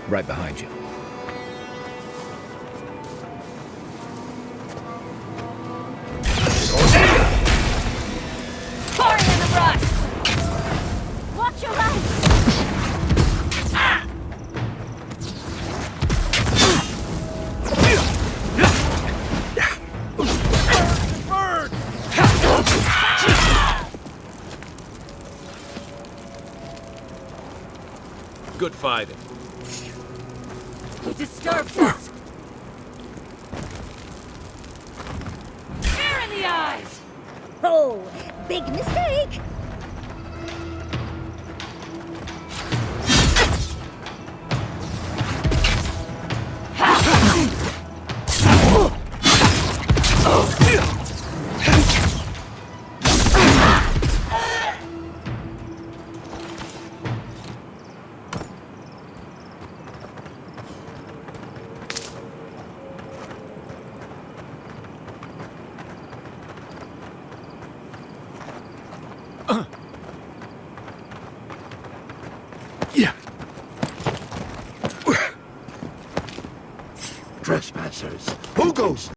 Right behind you. Pouring in the brush! Watch your right! Good fighting. He disturbs us! Fear in the eyes! Oh, big mistake! Trespassers. Who goes?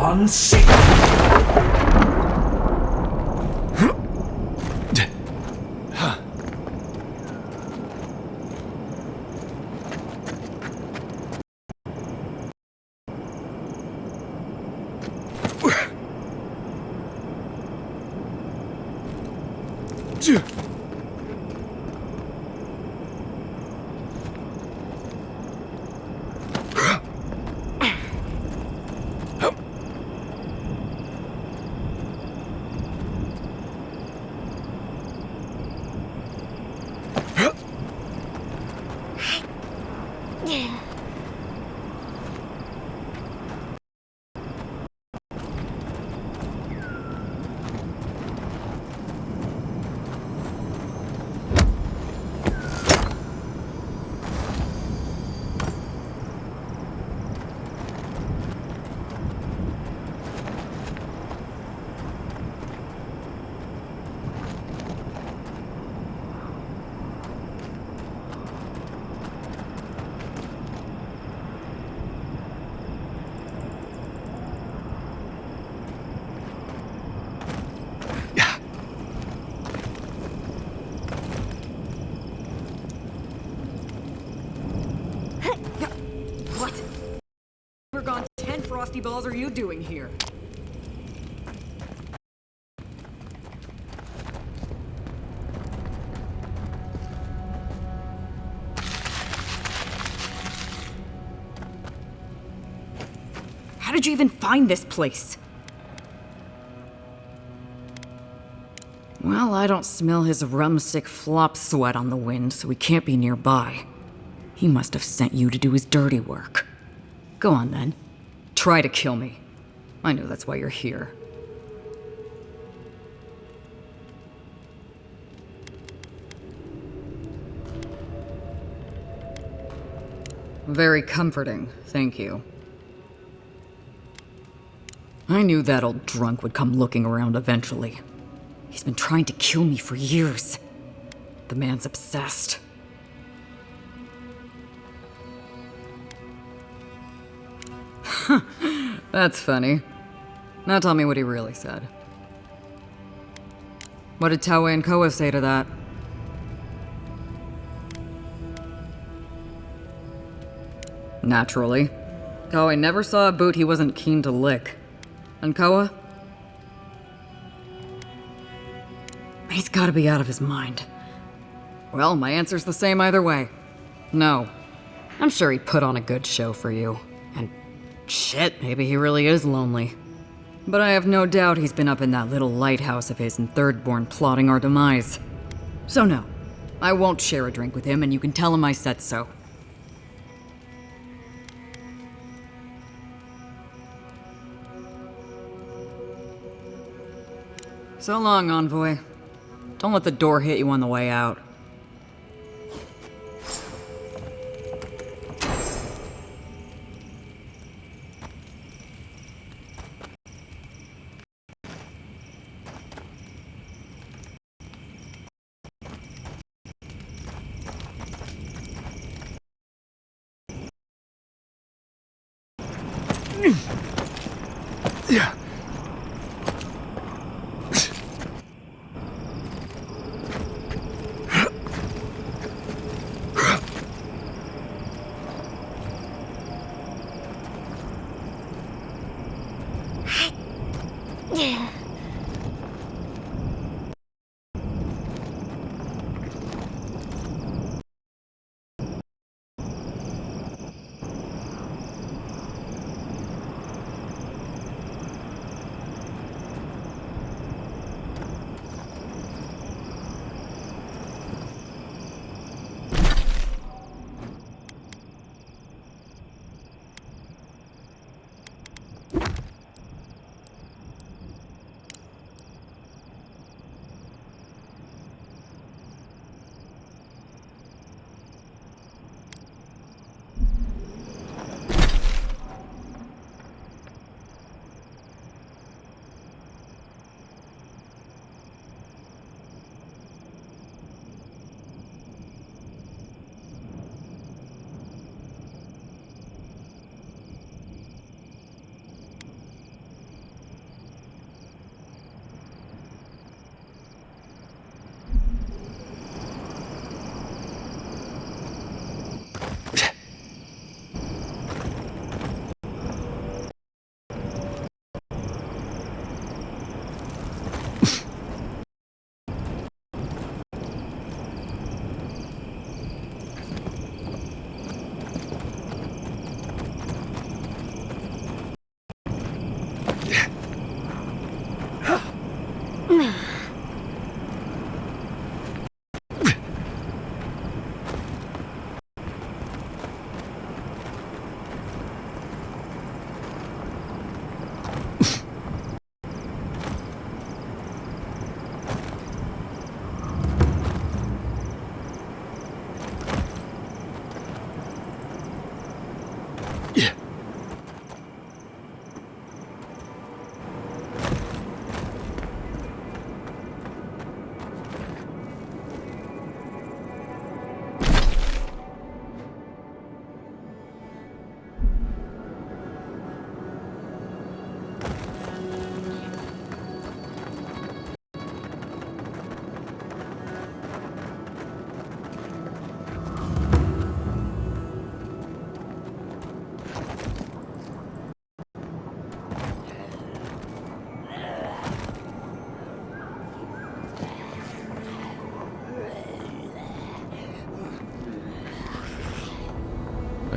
Unsafe. What? We're gone 10 frosty balls are you doing here? How did you even find this place? Well, I don't smell his rumstick flop sweat on the wind, so he can't be nearby. He must have sent you to do his dirty work. Go on then. Try to kill me. I know that's why you're here. Very comforting, thank you. I knew that old drunk would come looking around eventually. He's been trying to kill me for years. The man's obsessed. That's funny. Now tell me what he really said. What did Taue and Koa say to that? Naturally. Taue never saw a boot he wasn't keen to lick. And Koa? He's gotta be out of his mind. Well, my answer's the same either way. No. I'm sure he put on a good show for you. And shit, maybe he really is lonely. But I have no doubt he's been up in that little lighthouse of his in Thirdborn plotting our demise. So no, I won't share a drink with him, and you can tell him I said so. So long, Envoy. Don't let the door hit you on the way out. Yeah.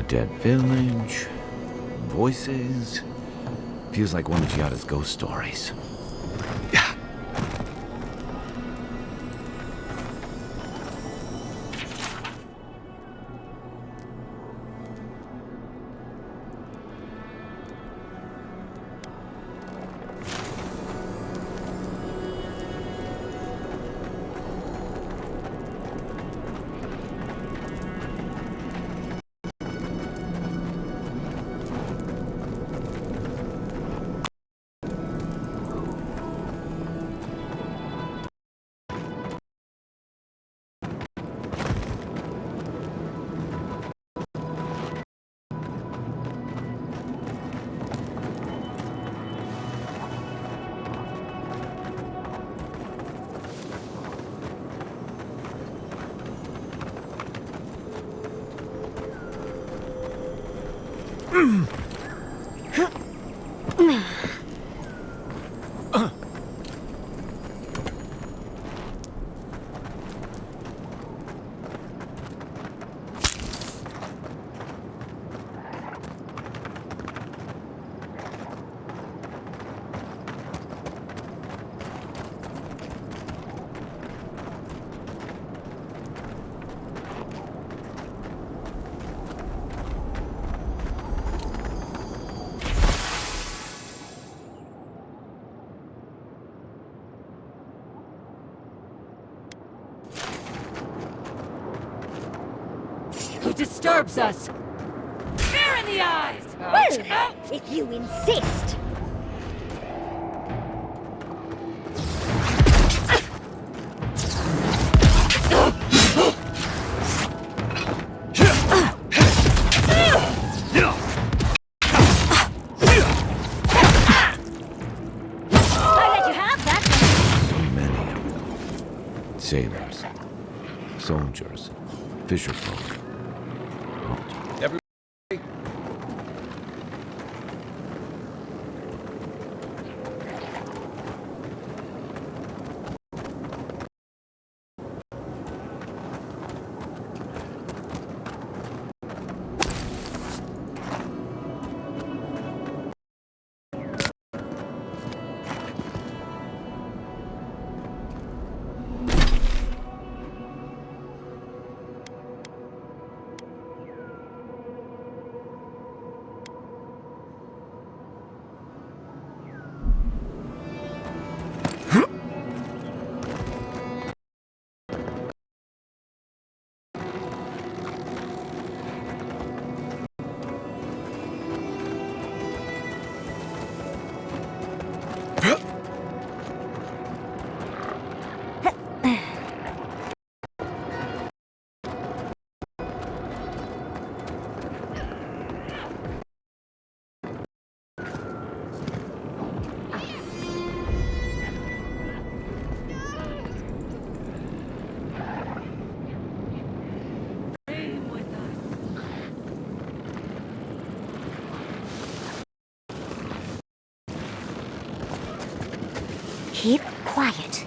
dead village. Voices. Feels like one of Giada's ghost stories. Yeah. Who disturbs us? Fear in the eyes! Well, if you insist. I let you have that. So many of them. Sailors, soldiers, fisherfolk. Keep quiet.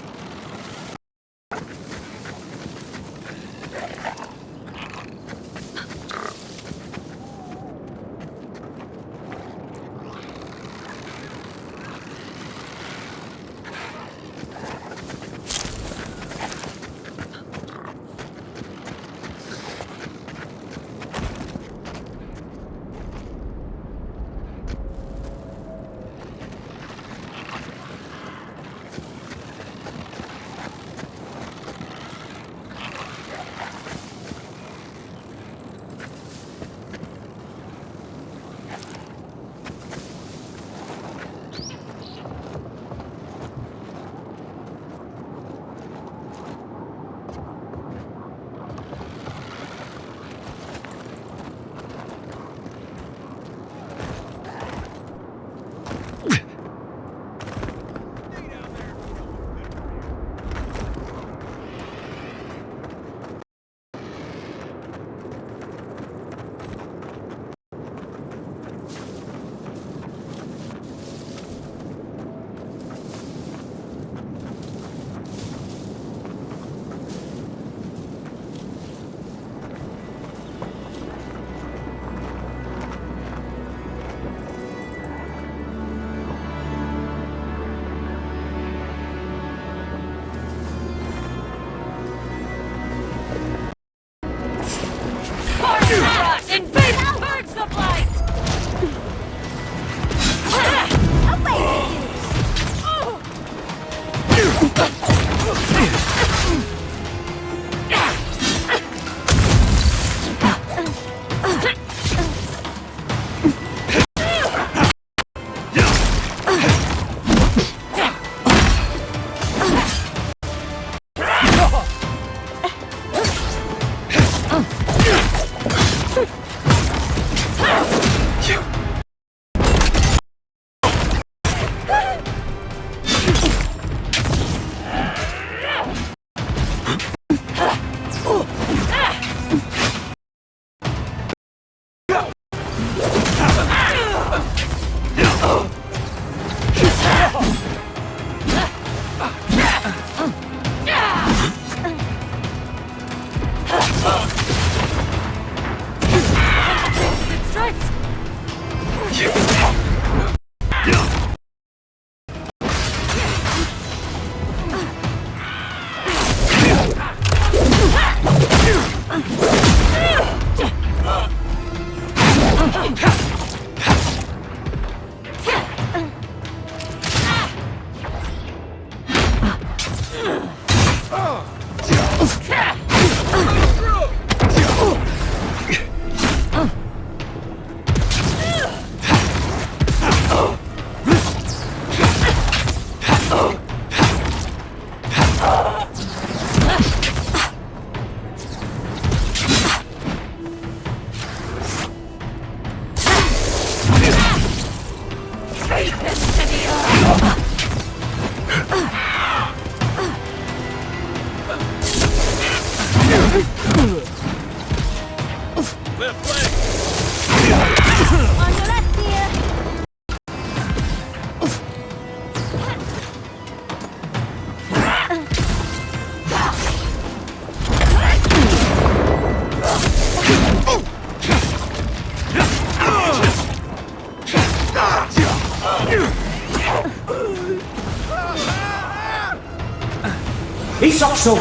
이석 속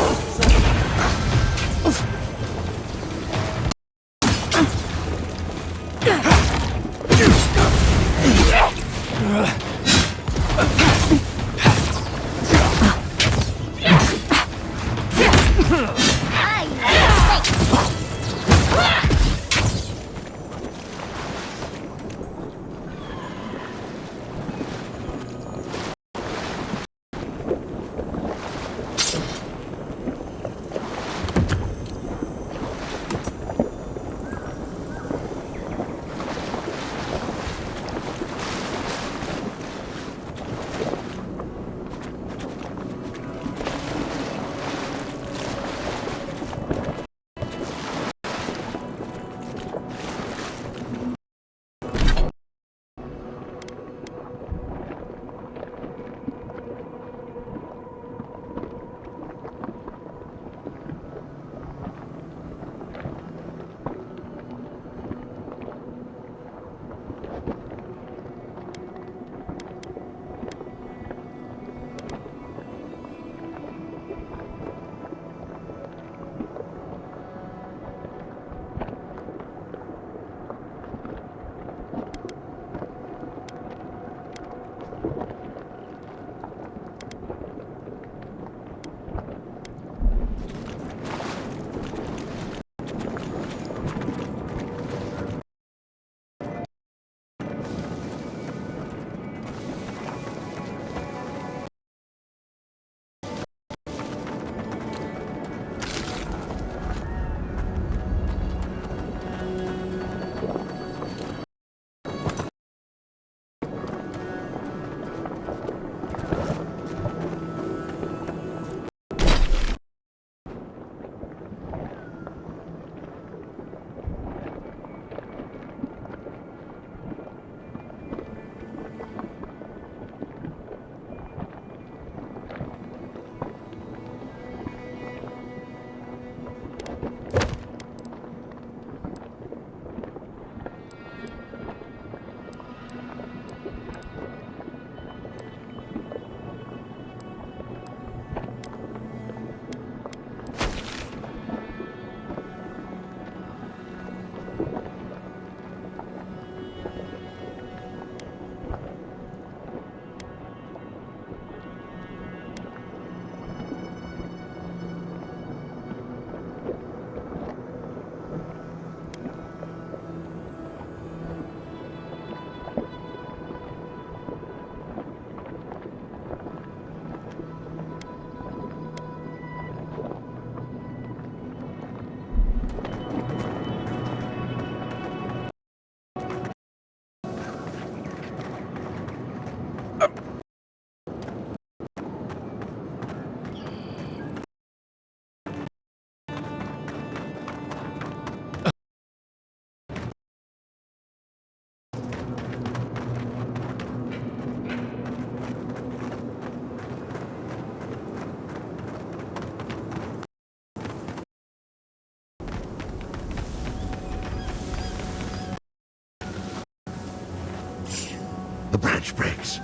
The branch breaks.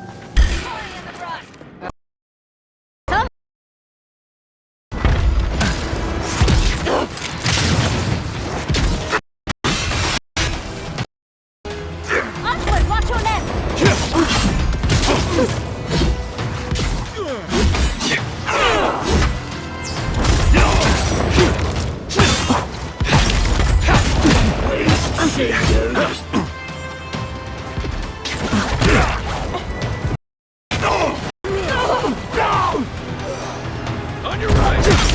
Onward, watch your left! On your right!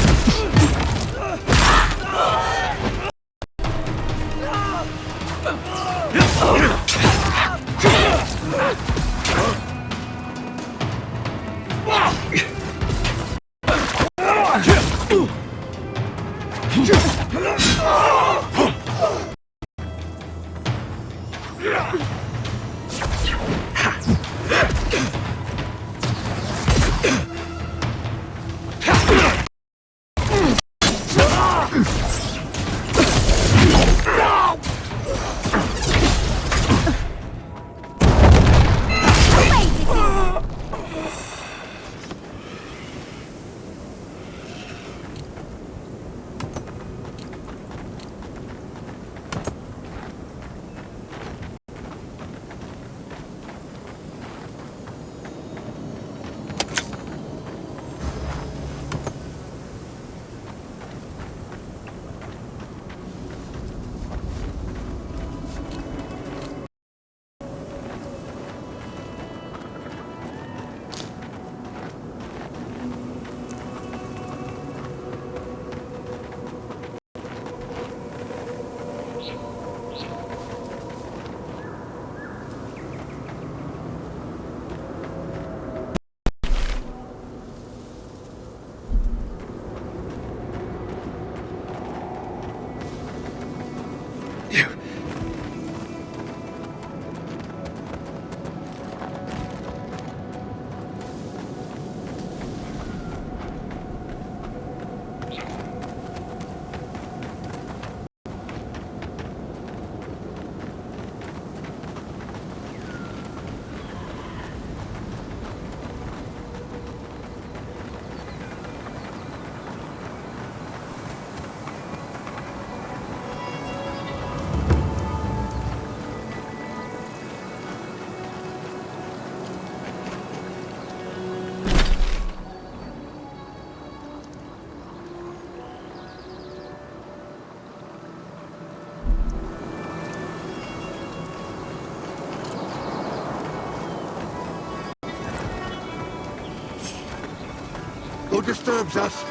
disturbs us.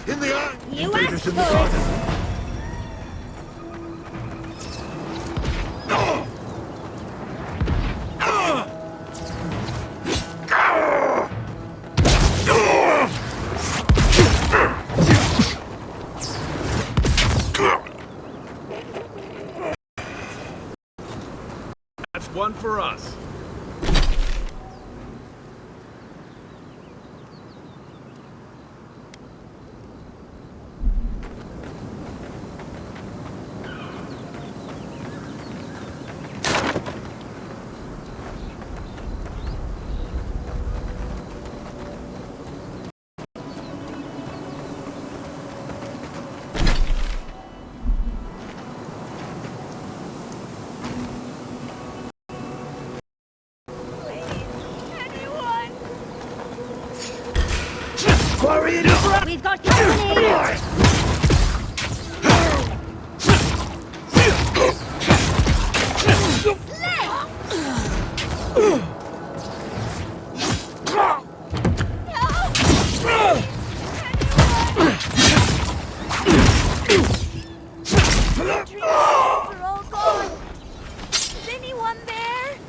In the eye! You Invaders asked in the for it. garden! That's one for us. We've got company! They're all gone. Is anyone there?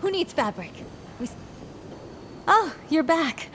Who needs fabric? Oh, you're back.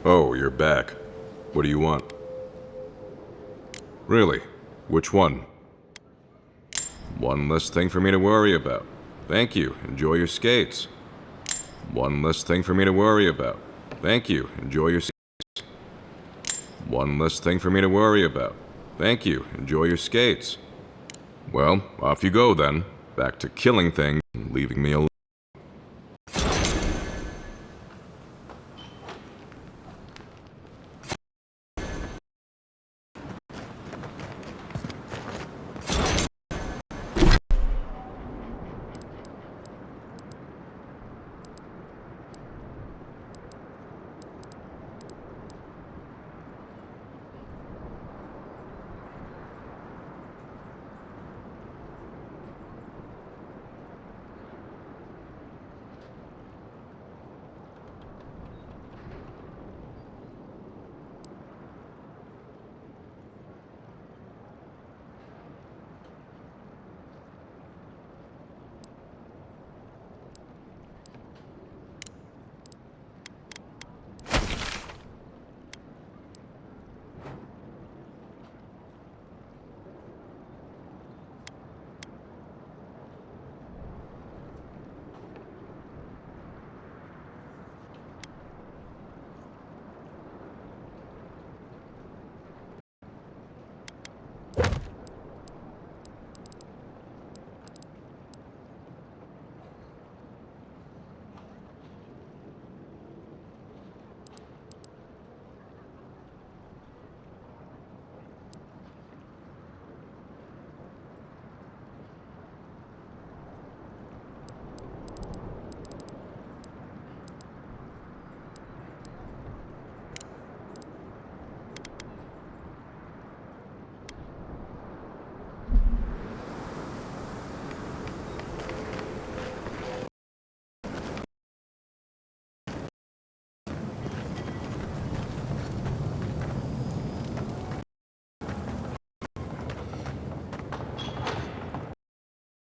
Oh, you're back. What do you want? Really? Which one? One less thing for me to worry about. Thank you. Enjoy your skates. One less thing for me to worry about. Thank you. Enjoy your skates. One less thing for me to worry about. Thank you. Enjoy your skates. Well, off you go then. Back to killing things and leaving me alone.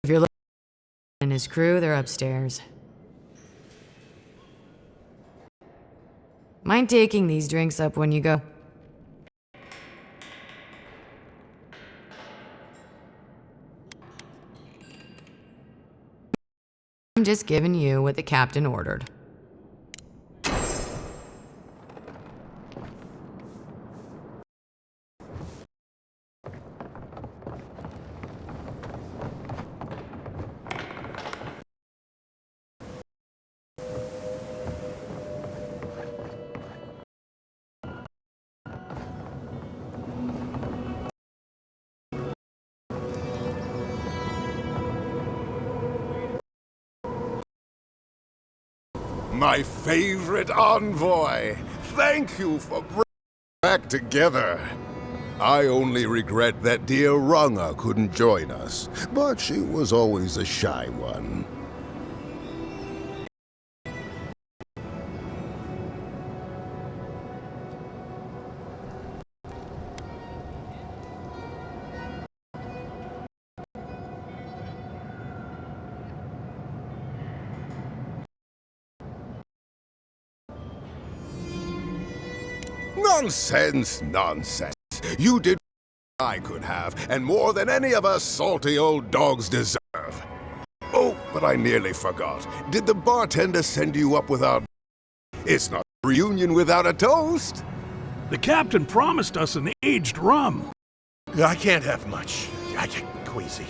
If you're looking and his crew, they're upstairs. Mind taking these drinks up when you go? I'm just giving you what the captain ordered. My favorite envoy! Thank you for bringing us back together. I only regret that dear Runga couldn't join us, but she was always a shy one. Nonsense, nonsense. You did what I could have, and more than any of us salty old dogs deserve. Oh, but I nearly forgot. Did the bartender send you up without... It's not a reunion without a toast. The captain promised us an aged rum. I can't have much. I get queasy.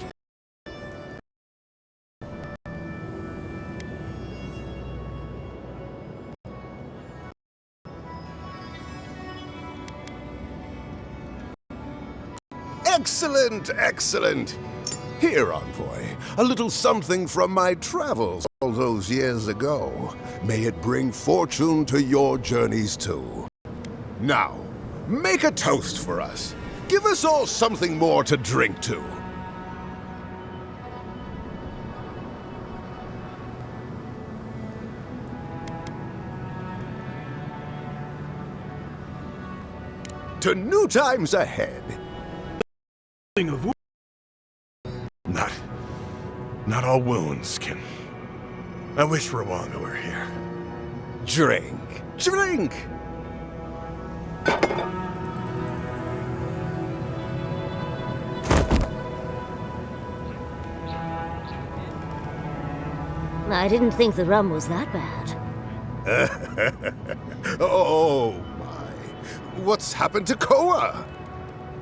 Excellent, excellent. Here, envoy, a little something from my travels all those years ago. May it bring fortune to your journeys too. Now, make a toast for us. Give us all something more to drink to. To new times ahead. Of Not all wounds can... I wish Rwanga were here. Drink, drink! I didn't think the rum was that bad. Oh, my. What's happened to Koa?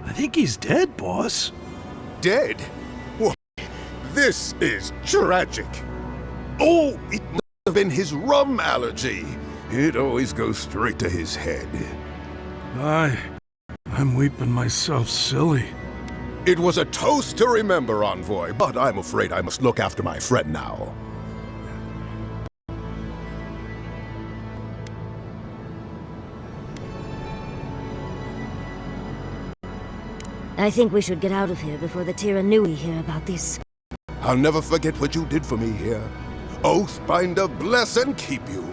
I think he's dead, boss. Dead? Why, this is tragic. Oh, it must have been his rum allergy. It always goes straight to his head. I'm weeping myself silly. It was a toast to remember, Envoy, but I'm afraid I must look after my friend now. I think we should get out of here before the Tiranui hear about this. I'll never forget what you did for me here. Oathbinder bless and keep you.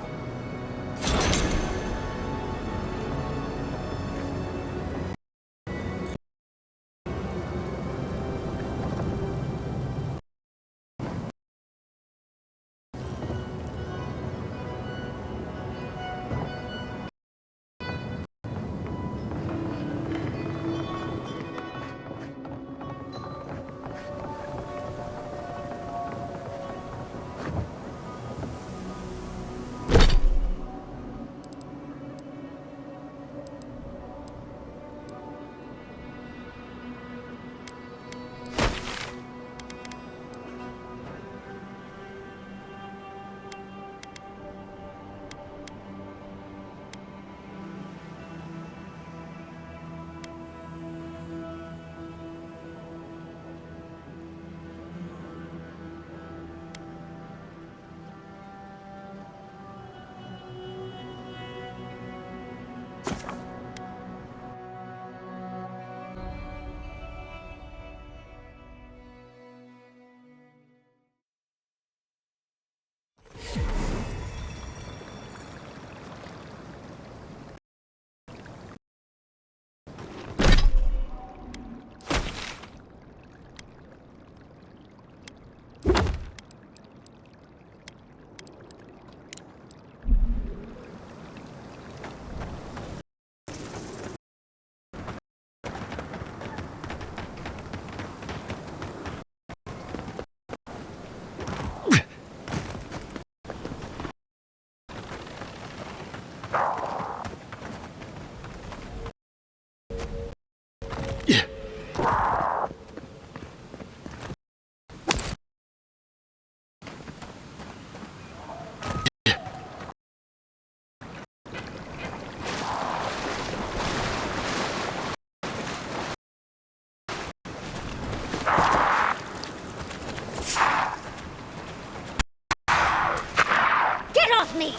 Get off me!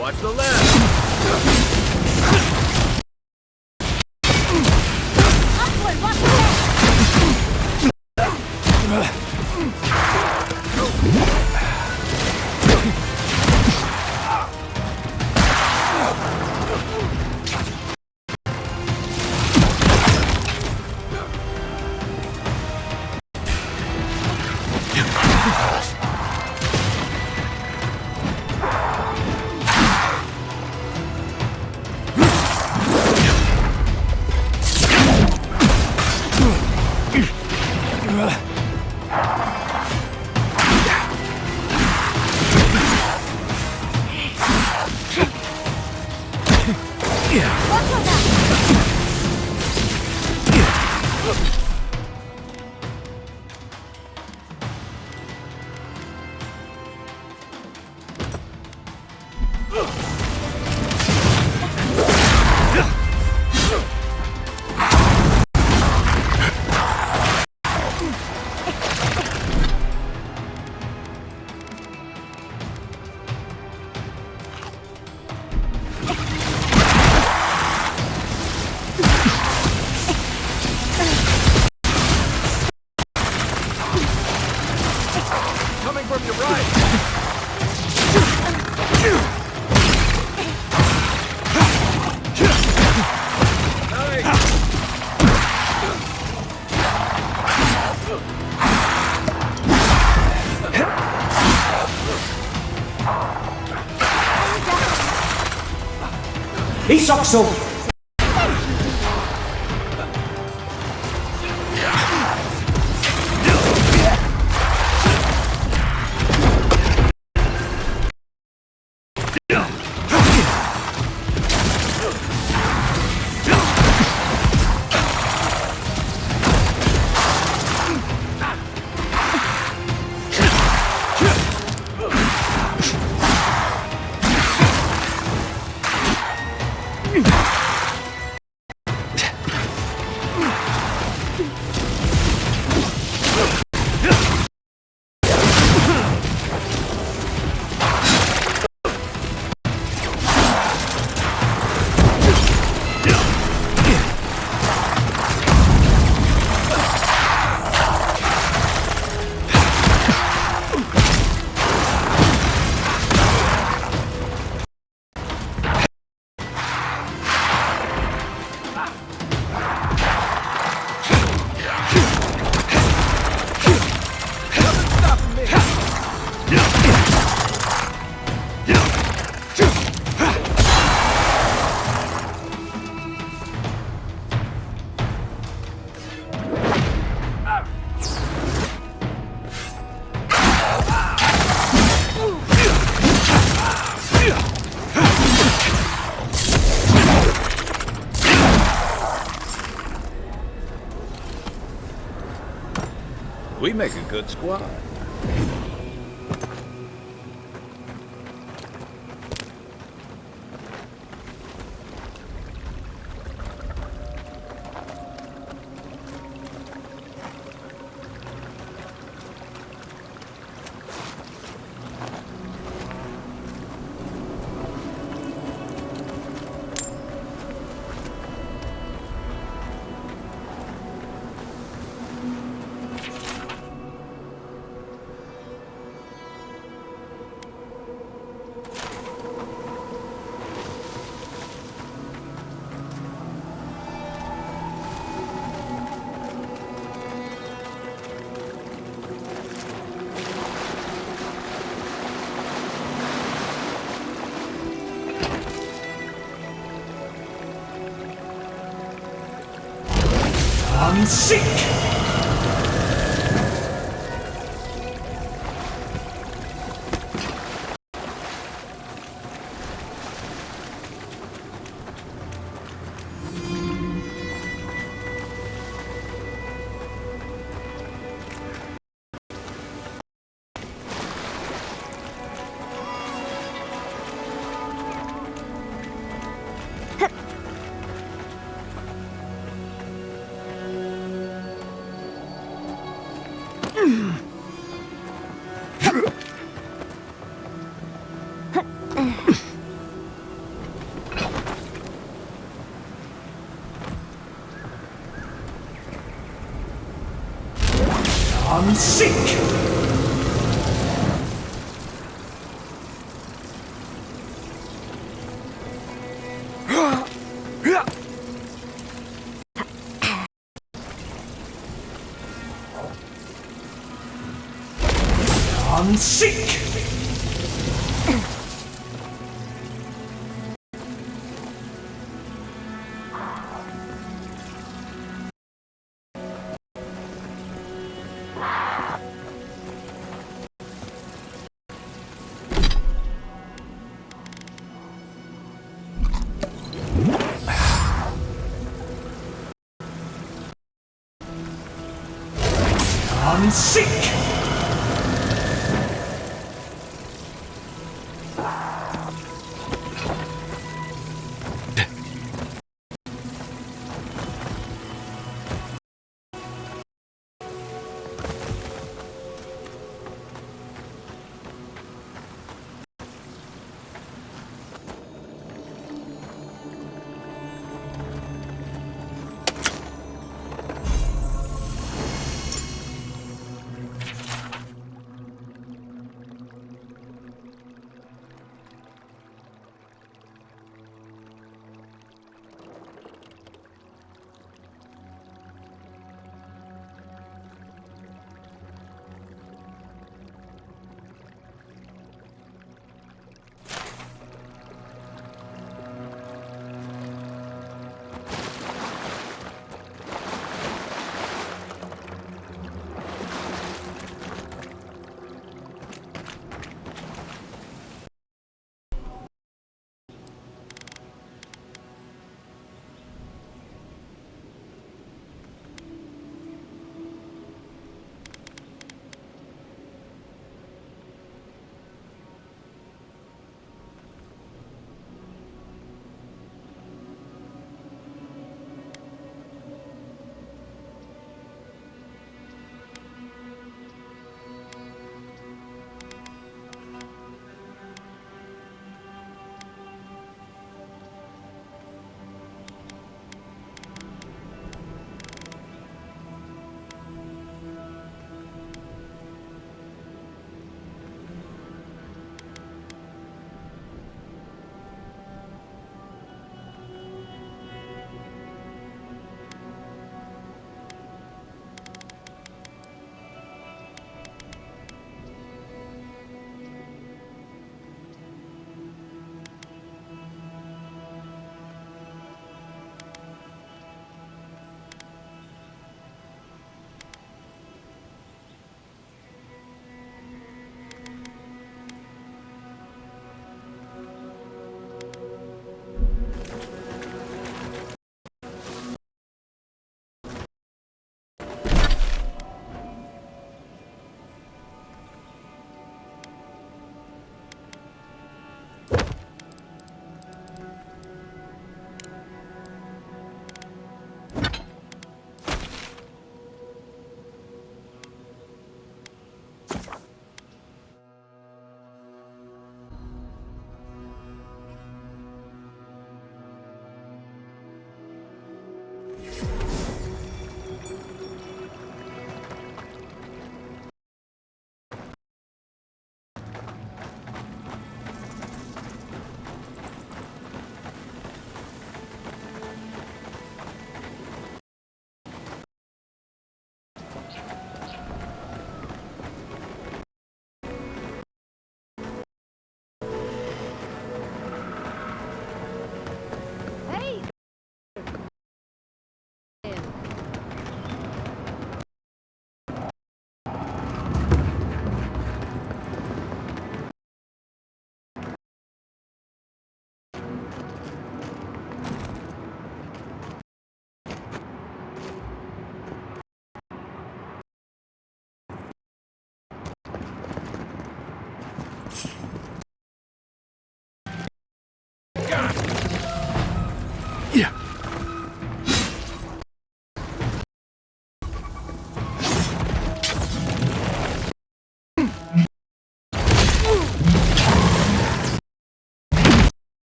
Watch the left! Coming from your right! Isokso! We make a good squad. I'm sick! I'm sick! I'm sick! I'm sick!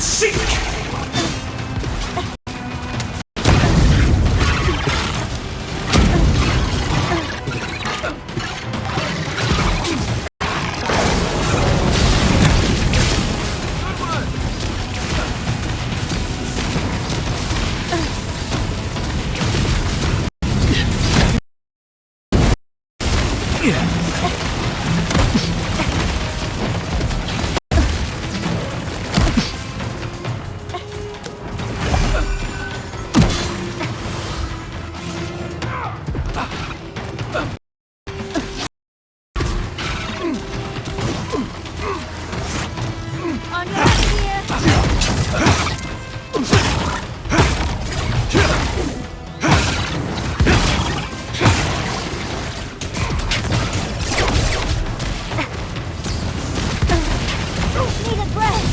sick! On your here. Need a breath.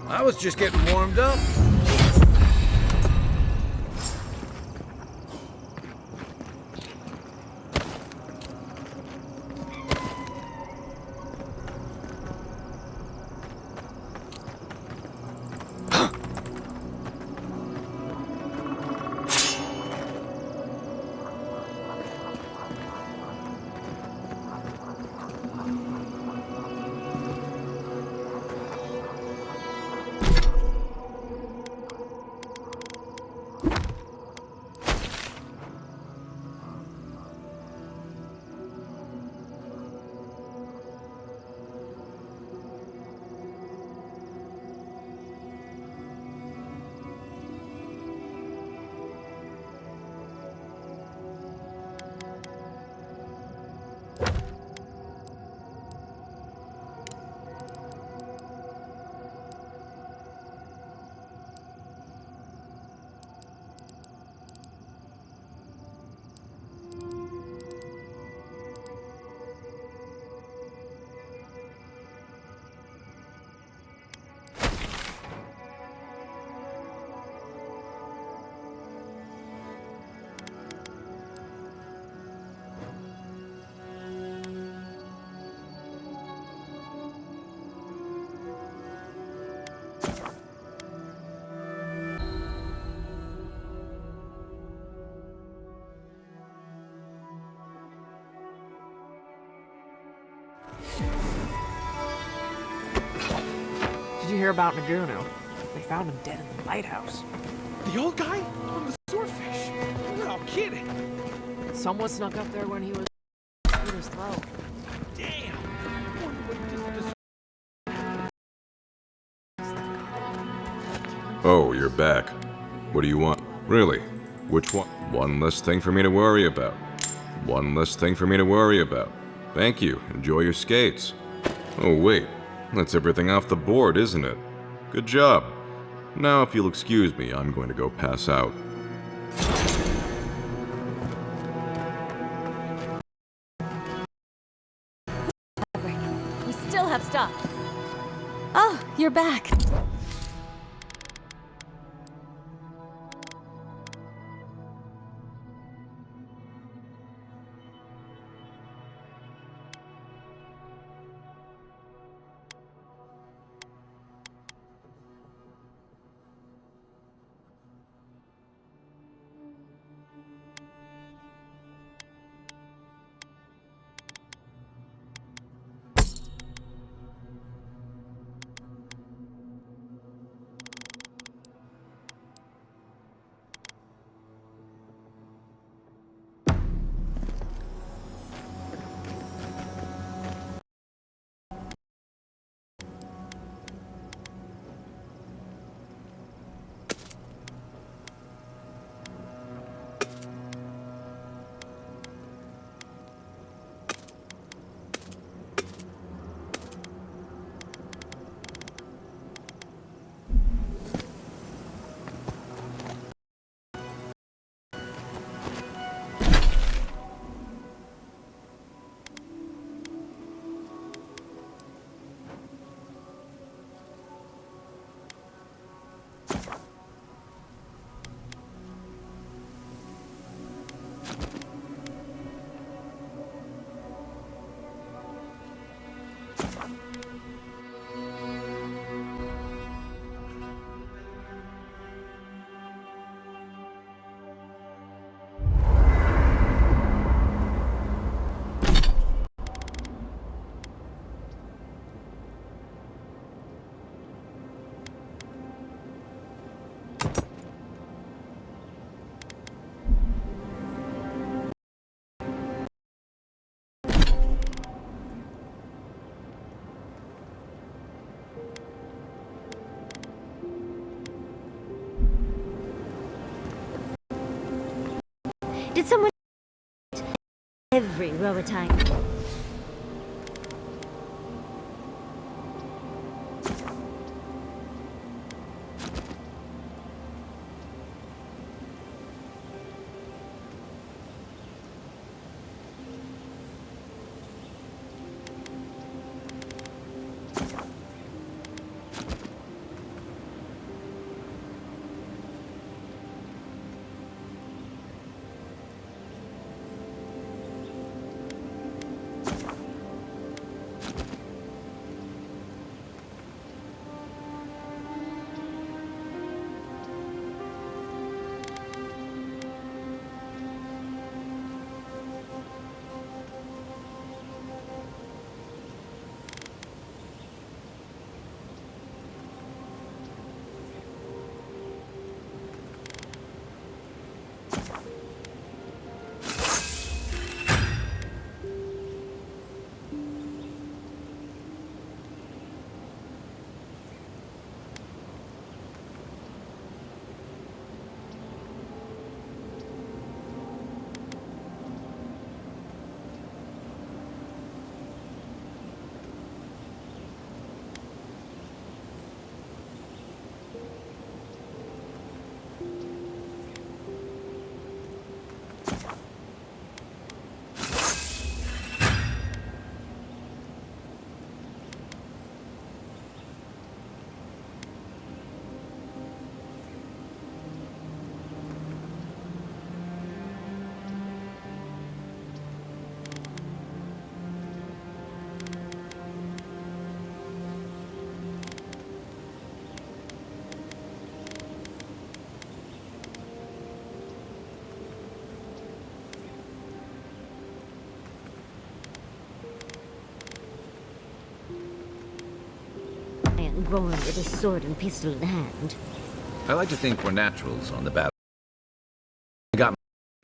I was just getting warmed up. Did you hear about Naguno? They found him dead in the lighthouse. The old guy from the swordfish. No kidding. Someone snuck up there when he was at his throat. Damn. Oh, you're back. What do you want? Really? Which one? One less thing for me to worry about. One less thing for me to worry about. Thank you. Enjoy your skates. Oh, wait. That's everything off the board, isn't it? Good job. Now, if you'll excuse me, I'm going to go pass out. We still have stuff. you're back. Did someone every Roatine? Born with a sword and pistol in hand. I like to think we're naturals on the battle. I got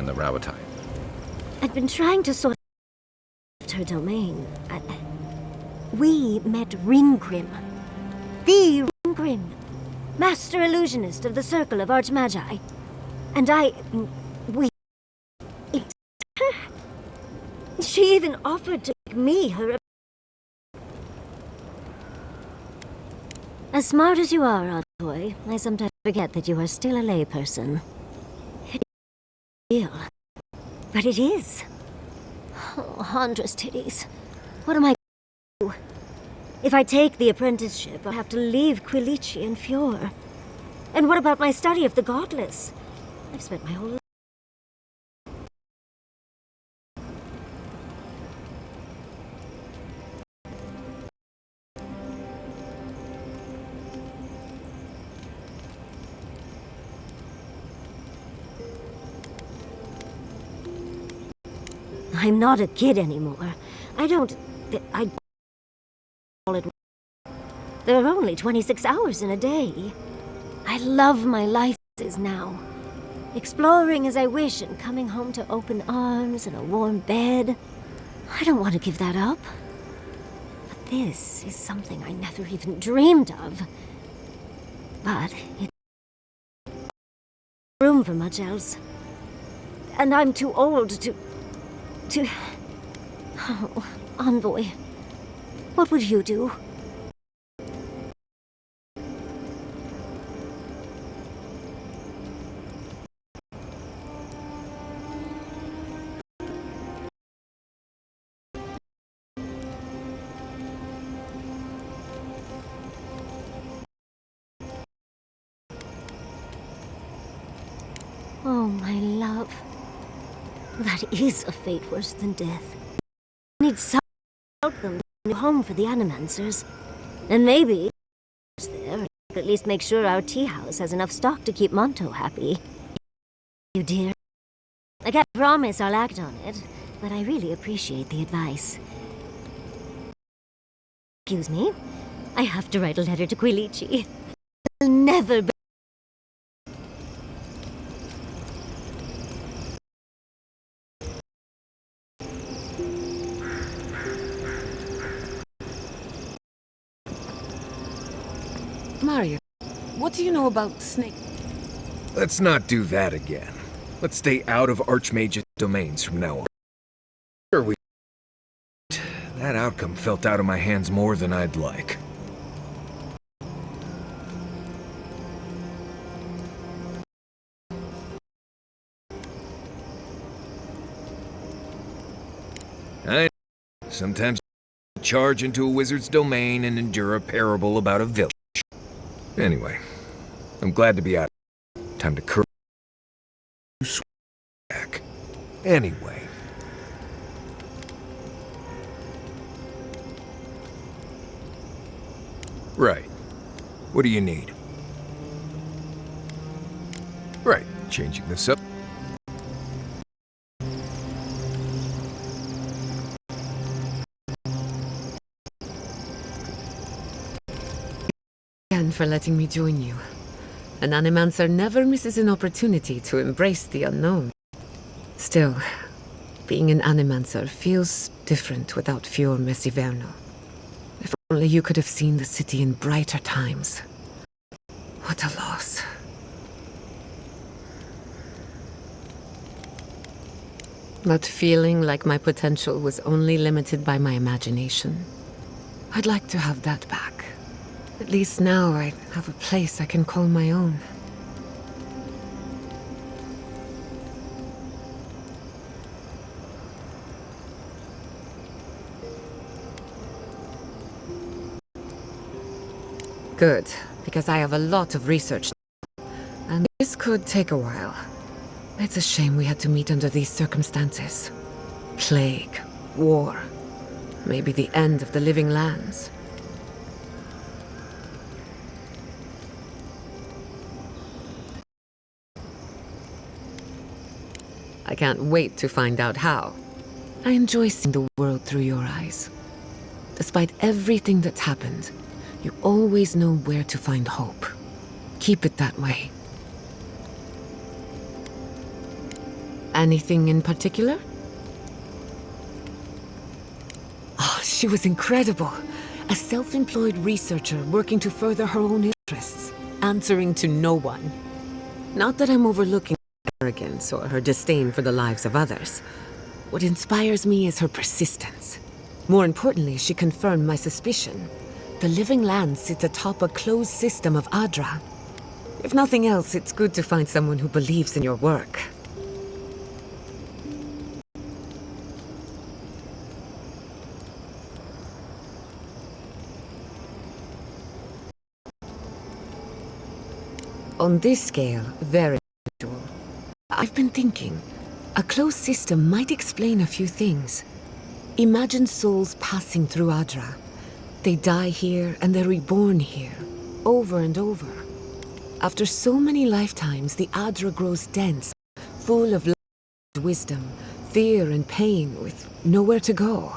in the Rawatine. I've been trying to sort out her domain. We met Ringrim. The Ringrim. Master illusionist of the Circle of Archmagi. And we... She even offered to make me her... As smart as you are, old boy, I sometimes forget that you are still a layperson. But it is. Oh, Huntress titties. What am I going to do? If I take the apprenticeship, I'll have to leave Quilici and Fior. And what about my study of the godless? I've spent my whole life. I'm not a kid anymore. I call it. There are only 26 hours in a day. I love my life as now. Exploring as I wish and coming home to open arms and a warm bed. I don't want to give that up. But this is something I never even dreamed of. But it's room for much else. And I'm too old to... Oh, Envoy. What would you do? Oh, my love. That is a fate worse than death. I need someone to help them bring you home for the Animancers. And maybe there, at least make sure our tea house has enough stock to keep Monto happy. You dear. I can't promise I'll act on it, but I really appreciate the advice. Excuse me. I have to write a letter to Quilici. I'll never be... Mario, what do you know about Snake? Let's not do that again. Let's stay out of Archmage's domains from now on. Sure, we... That outcome felt out of my hands more than I'd like. Sometimes you charge into a wizard's domain and endure a parable about a village. Anyway, I'm glad to be out. Time to curl back. Anyway. Right. What do you need? Right. Changing this up. For letting me join you. An Animancer never misses an opportunity to embrace the unknown. Still, being an Animancer feels different without Fior Messiverno. If only you could have seen the city in brighter times. What a loss. That feeling like my potential was only limited by my imagination. I'd like to have that back. At least now I have a place I can call my own. Good, because I have a lot of research, and this could take a while. It's a shame we had to meet under these circumstances. Plague, war, maybe the end of the living lands. I can't wait to find out how. I enjoy seeing the world through your eyes. Despite everything that's happened, you always know where to find hope. Keep it that way. Anything in particular? Oh, she was incredible. A self-employed researcher working to further her own interests, answering to no one. Not that I'm overlooking arrogance or her disdain for the lives of others. What inspires me is her persistence. More importantly, she confirmed my suspicion. The living land sits atop a closed system of Adra. If nothing else, it's good to find someone who believes in your work. On this scale, very unusual. I've been thinking, a closed system might explain a few things. Imagine souls passing through Adra. They die here and they're reborn here, over and over. After so many lifetimes, the Adra grows dense, full of wisdom, fear and pain, with nowhere to go.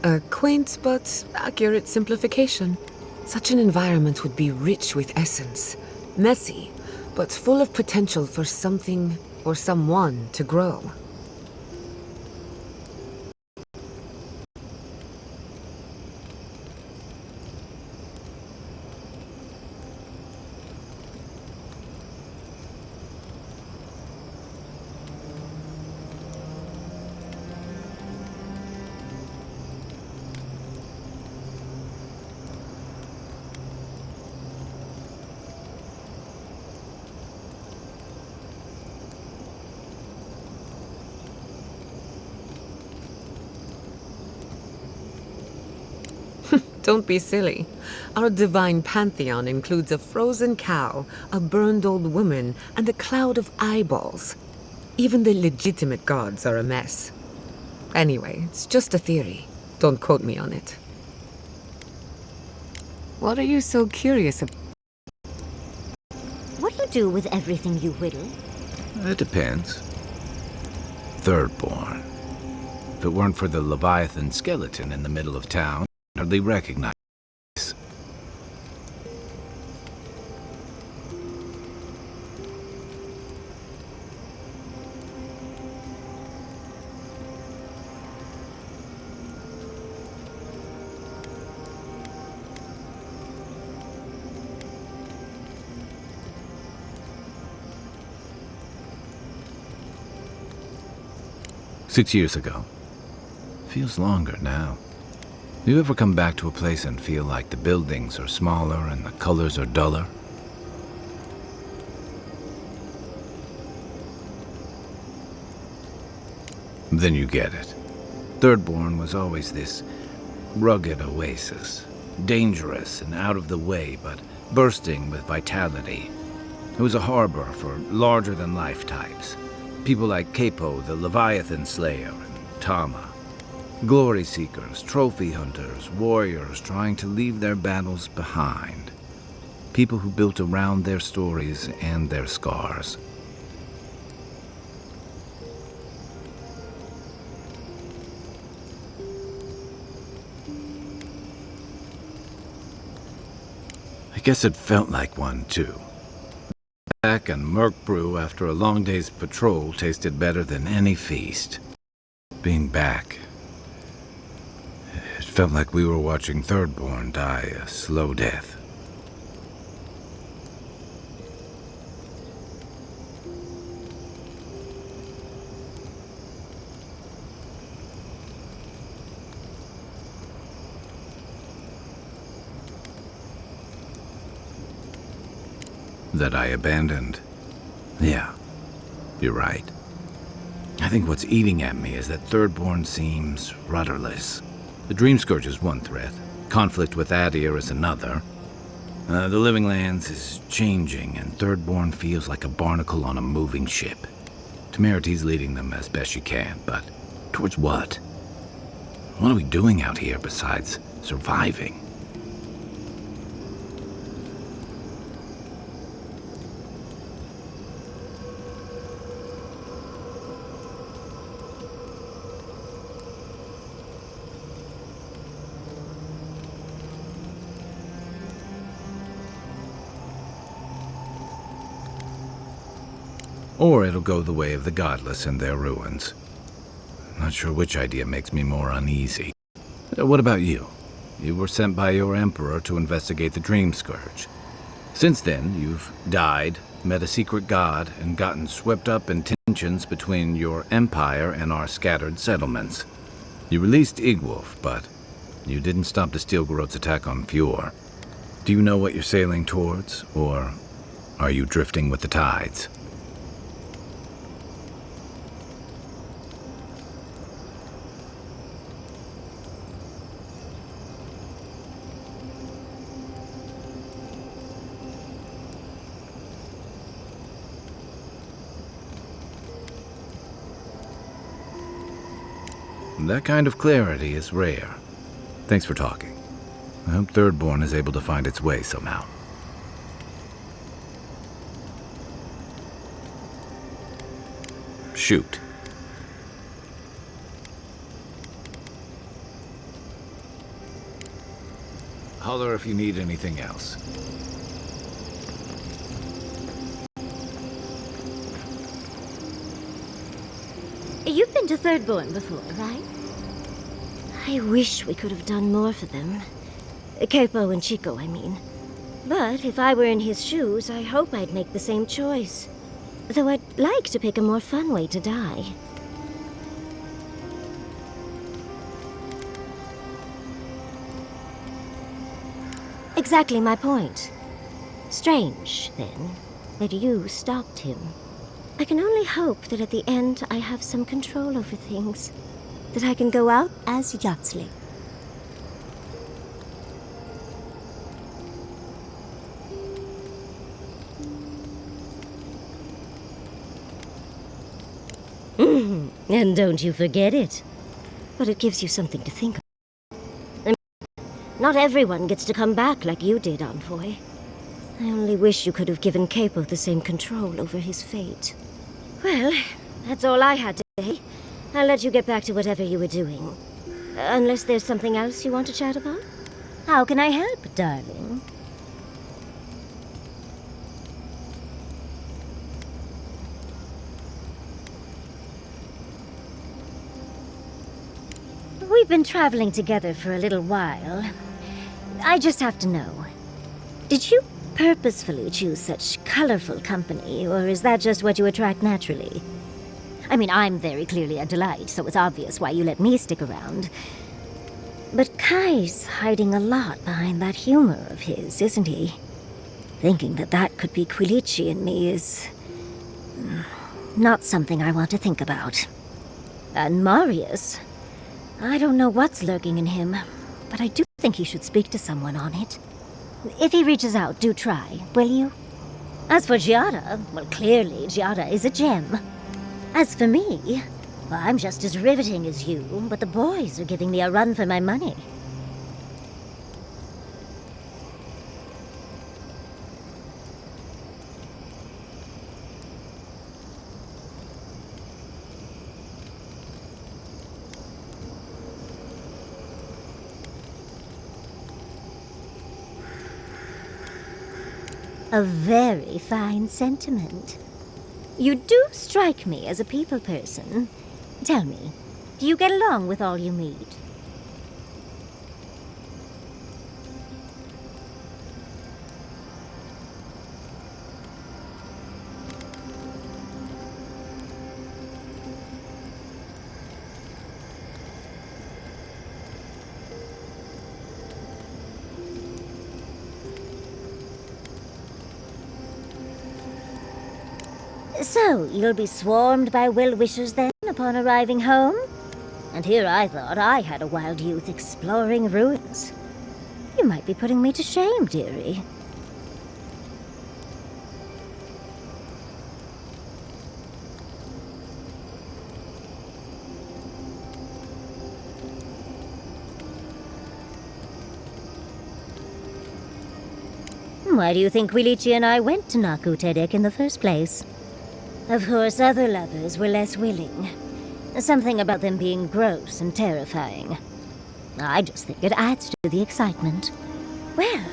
A quaint but accurate simplification. Such an environment would be rich with essence, messy, but full of potential for something or someone to grow. Don't be silly. Our divine pantheon includes a frozen cow, a burned old woman, and a cloud of eyeballs. Even the legitimate gods are a mess. Anyway, it's just a theory. Don't quote me on it. What are you so curious about? What do you do with everything you whittle? It depends. Thirdborn. If it weren't for the Leviathan skeleton in the middle of town, I'd hardly recognize it. 6 years ago. Feels longer now. You ever come back to a place and feel like the buildings are smaller and the colors are duller? Then you get it. Thirdborn was always this rugged oasis. Dangerous and out of the way, but bursting with vitality. It was a harbor for larger-than-life types. People like Capo, the Leviathan Slayer, and Tama. Glory seekers, trophy hunters, warriors trying to leave their battles behind. People who built around their stories and their scars. I guess it felt like one, too. Back and Merc Brew after a long day's patrol tasted better than any feast. Being back, it felt like we were watching Thirdborn die a slow death. That I abandoned. Yeah, you're right. I think what's eating at me is that Thirdborn seems rudderless. The Dream Scourge is one threat. Conflict with Adir is another. The Living Lands is changing, and Thirdborn feels like a barnacle on a moving ship. Temeriti's leading them as best she can, but towards what? What are we doing out here besides surviving? Or it'll go the way of the godless and their ruins. Not sure which idea makes me more uneasy. What about you? You were sent by your emperor to investigate the Dream Scourge. Since then, you've died, met a secret god, and gotten swept up in tensions between your empire and our scattered settlements. You released Igwolf, but you didn't stop the Steel Garot's attack on Fjord. Do you know what you're sailing towards, or are you drifting with the tides? That kind of clarity is rare. Thanks for talking. I hope Thirdborn is able to find its way somehow. Shoot. Holler if you need anything else. You've been to Thirdborn before, right? I wish we could have done more for them. Capo and Chico, I mean. But if I were in his shoes, I hope I'd make the same choice. Though I'd like to pick a more fun way to die. Exactly my point. Strange, then, that you stopped him. I can only hope that at the end I have some control over things. That I can go out as Yatsley. And don't you forget it. But it gives you something to think about. Not everyone gets to come back like you did, Envoy. I only wish you could have given Capo the same control over his fate. Well, that's all I had to say. I'll let you get back to whatever you were doing. Unless there's something else you want to chat about? How can I help, darling? We've been traveling together for a little while. I just have to know. Did you purposefully choose such colorful company, or is that just what you attract naturally? I mean, I'm very clearly a delight, so it's obvious why you let me stick around. But Kai's hiding a lot behind that humor of his, isn't he? Thinking that that could be Quilici in me is... not something I want to think about. And Marius... I don't know what's lurking in him, but I do think he should speak to someone on it. If he reaches out, do try, will you? As for Giada, well, clearly Giada is a gem. As for me, well, I'm just as riveting as you, but the boys are giving me a run for my money. A very fine sentiment. You do strike me as a people person. Tell me, do you get along with all you meet? So, you'll be swarmed by well-wishers then, upon arriving home? And here I thought I had a wild youth exploring ruins. You might be putting me to shame, dearie. Why do you think Quilici and I went to Naku Tedek in the first place? Of course, other lovers were less willing. Something about them being gross and terrifying. I just think it adds to the excitement. Well,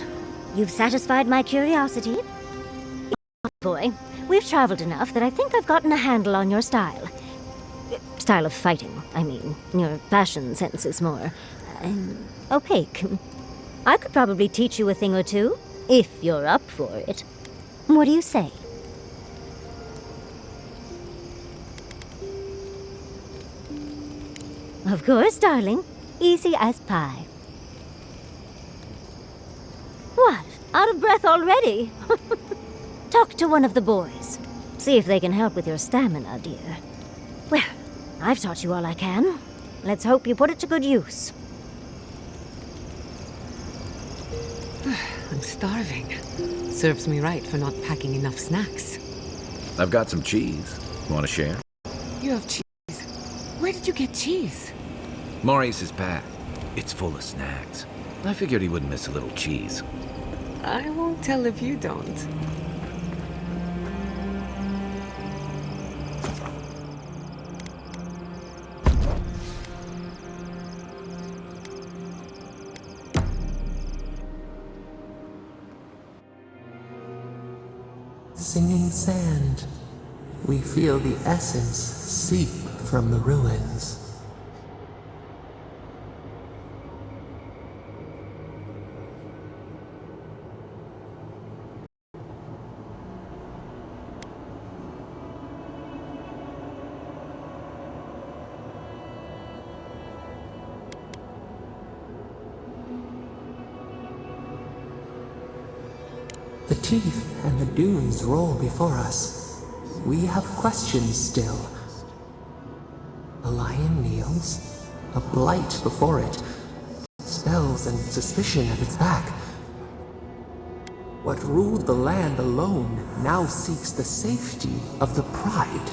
you've satisfied my curiosity. Boy, we've traveled enough that I think I've gotten a handle on your style. Style of fighting, I mean. Your fashion sense is more... opaque. I could probably teach you a thing or two, if you're up for it. What do you say? Of course, darling. Easy as pie. What? Out of breath already? Talk to one of the boys. See if they can help with your stamina, dear. Well, I've taught you all I can. Let's hope you put it to good use. I'm starving. Serves me right for not packing enough snacks. I've got some cheese. Want to share? You have cheese. Where did you get cheese? Maurice's pack. It's full of snacks. I figured he wouldn't miss a little cheese. I won't tell if you don't. Singing sand, we feel the essence seep from the ruins. The teeth and the dunes roll before us. We have questions still. A lion kneels, a blight before it, spells and suspicion at its back. What ruled the land alone now seeks the safety of the pride.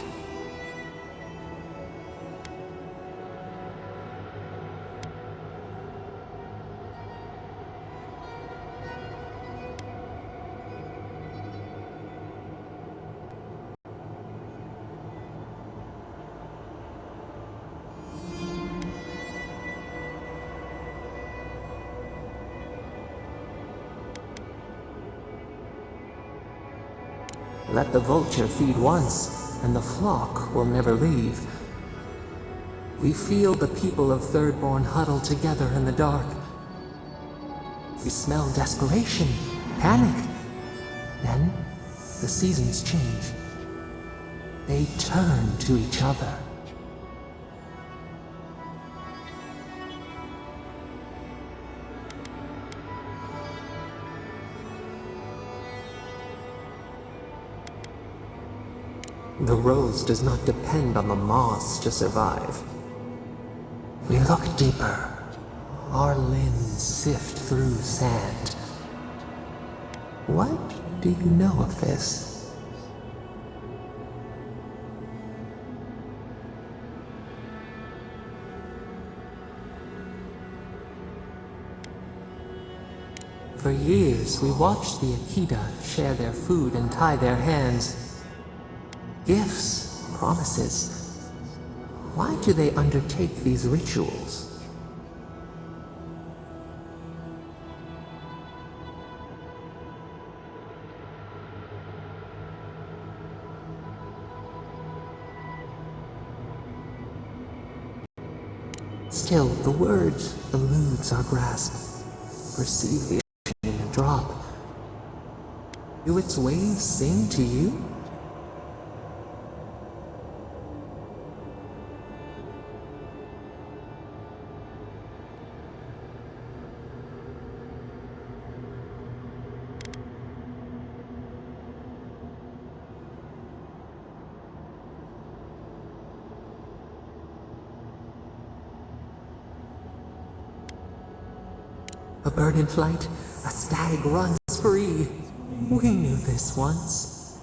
Let the vulture feed once, and the flock will never leave. We feel the people of Thirdborn huddle together in the dark. We smell desperation, panic. Then, the seasons change. They turn to each other. The rose does not depend on the moss to survive. We look deeper. Our limbs sift through sand. What do you know of this? For years, we watched the Akita share their food and tie their hands. Gifts, promises. Why do they undertake these rituals? Still, the word eludes our grasp. Perceive the ocean in a drop. Do its waves sing to you? A bird in flight, a stag runs free. We knew this once.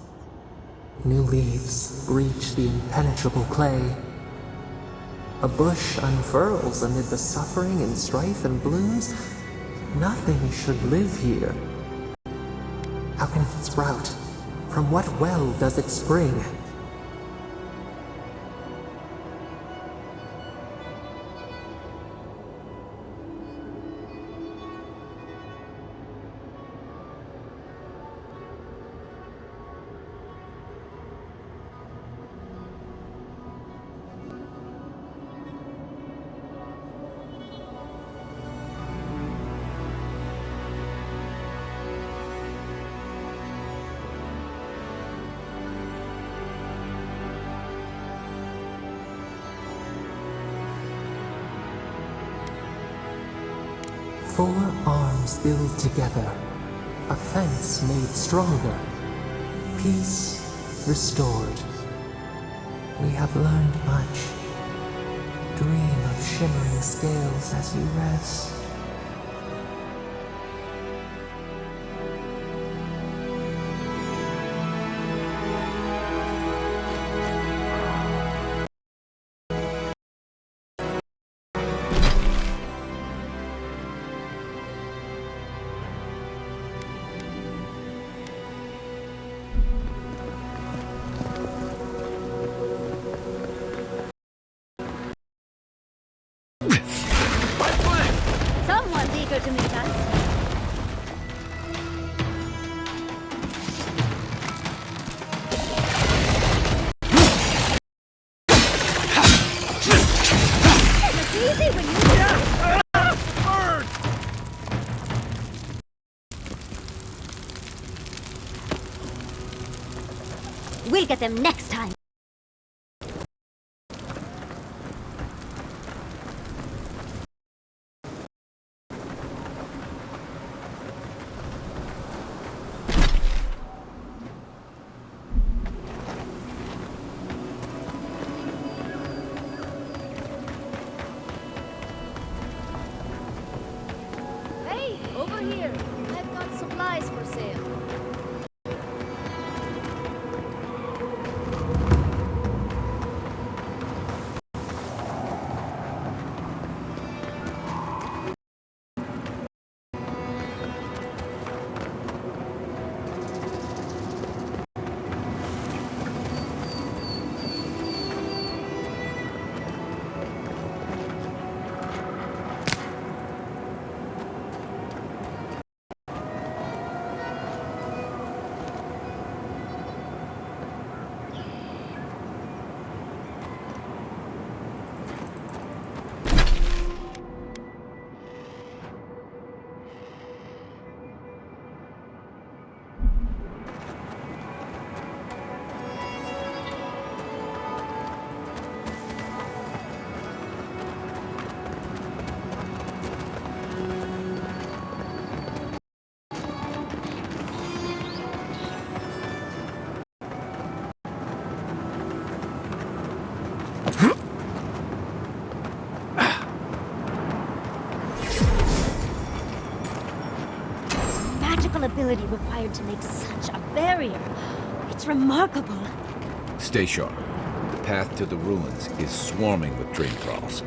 New leaves breach the impenetrable clay. A bush unfurls amid the suffering and strife and blooms. Nothing should live here. How can it sprout? From what well does it spring? Four arms build together, A fence made stronger. Peace restored. We have learned much. Dream of shimmering scales as you rest. Someone's eager to meet us. It's easy when you We'll get them next time. Hey, over here. I've got supplies for sale. Magical ability required to make such a barrier. It's remarkable. Stay sharp. The path to the ruins is swarming with dream thralls.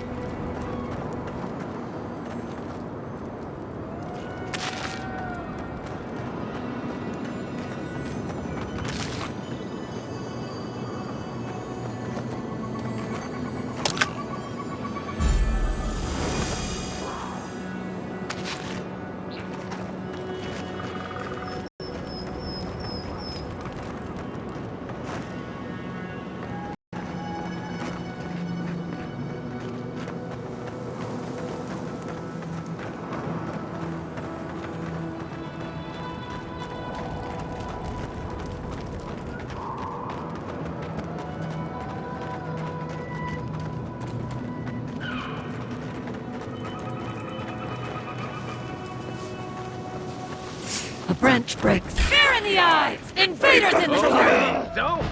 A branch breaks. Fear in the eyes! Invaders in the door! Don't!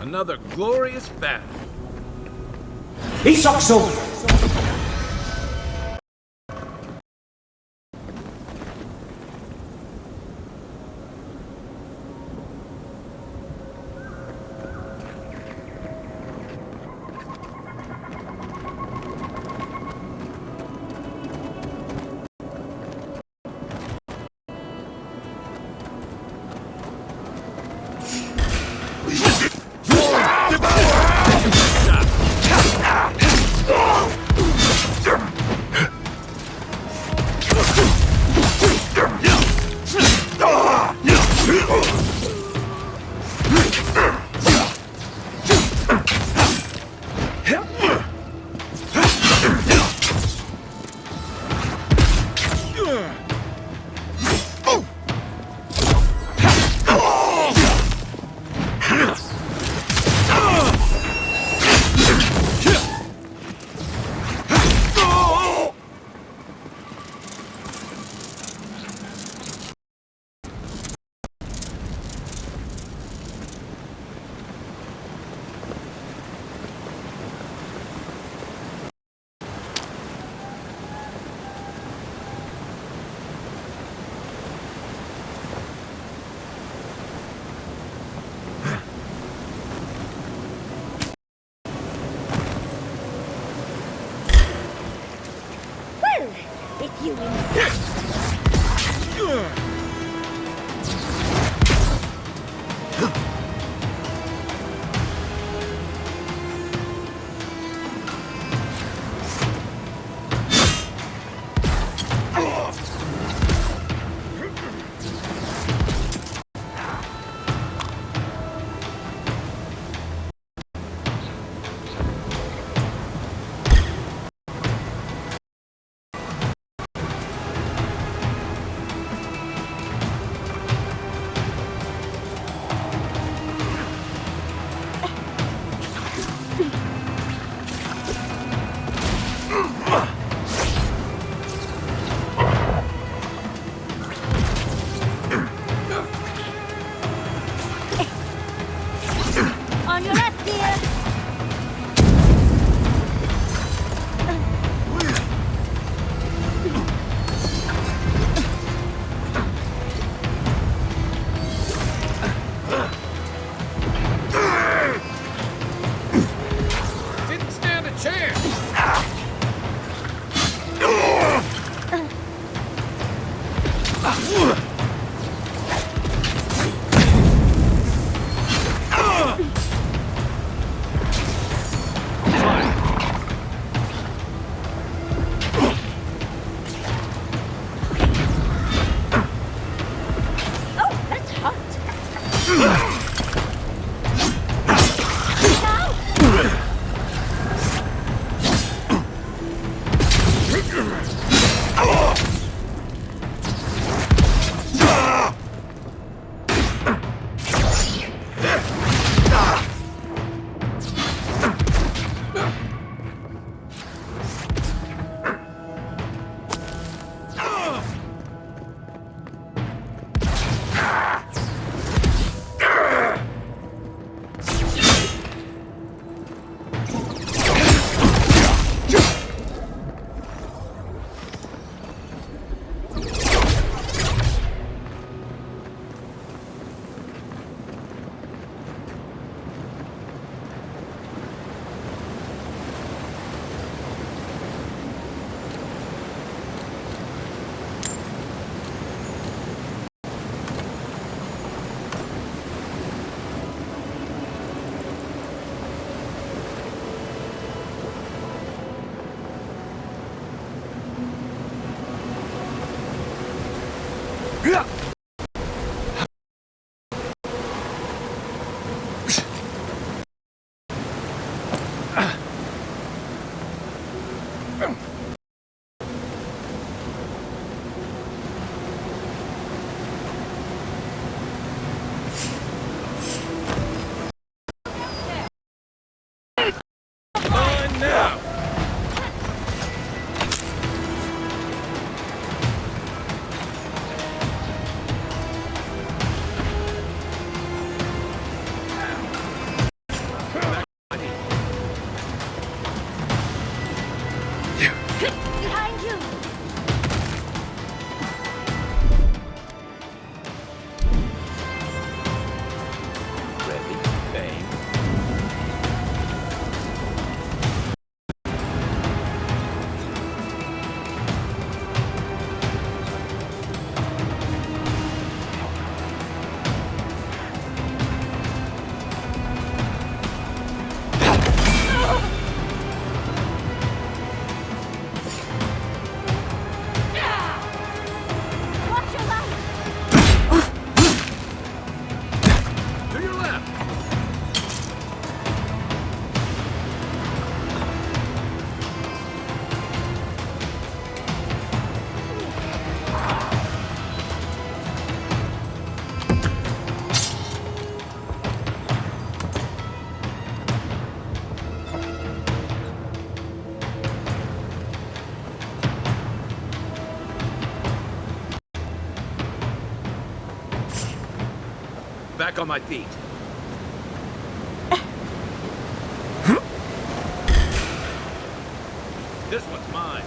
Another glorious battle. Isok Soldier! You insane! On your left, dear. Didn't stand a chance! Oh, that's hot. On now! Behind you. Ready, bang. Watch your left. To your left! Back on my feet. This one's mine.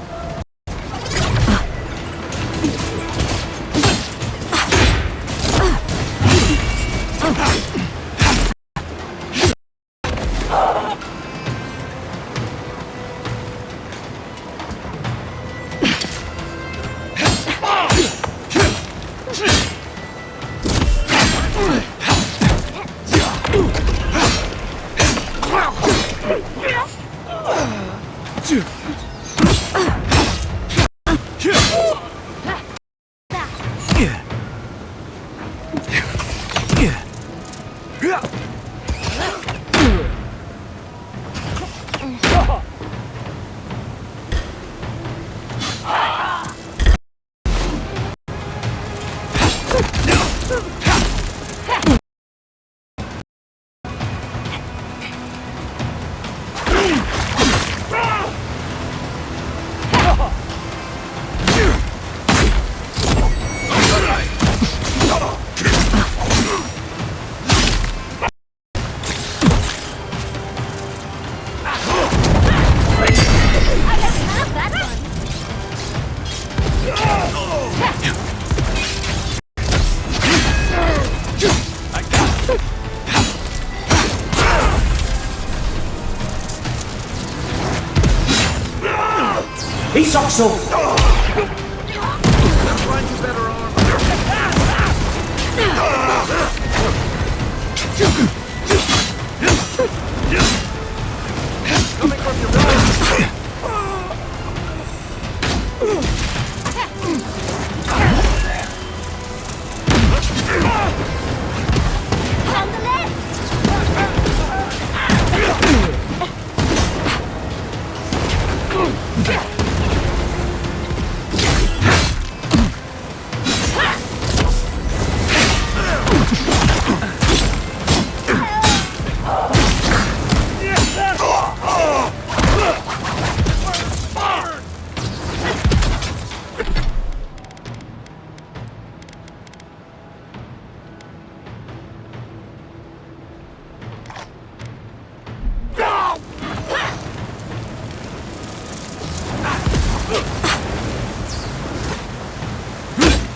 He's also.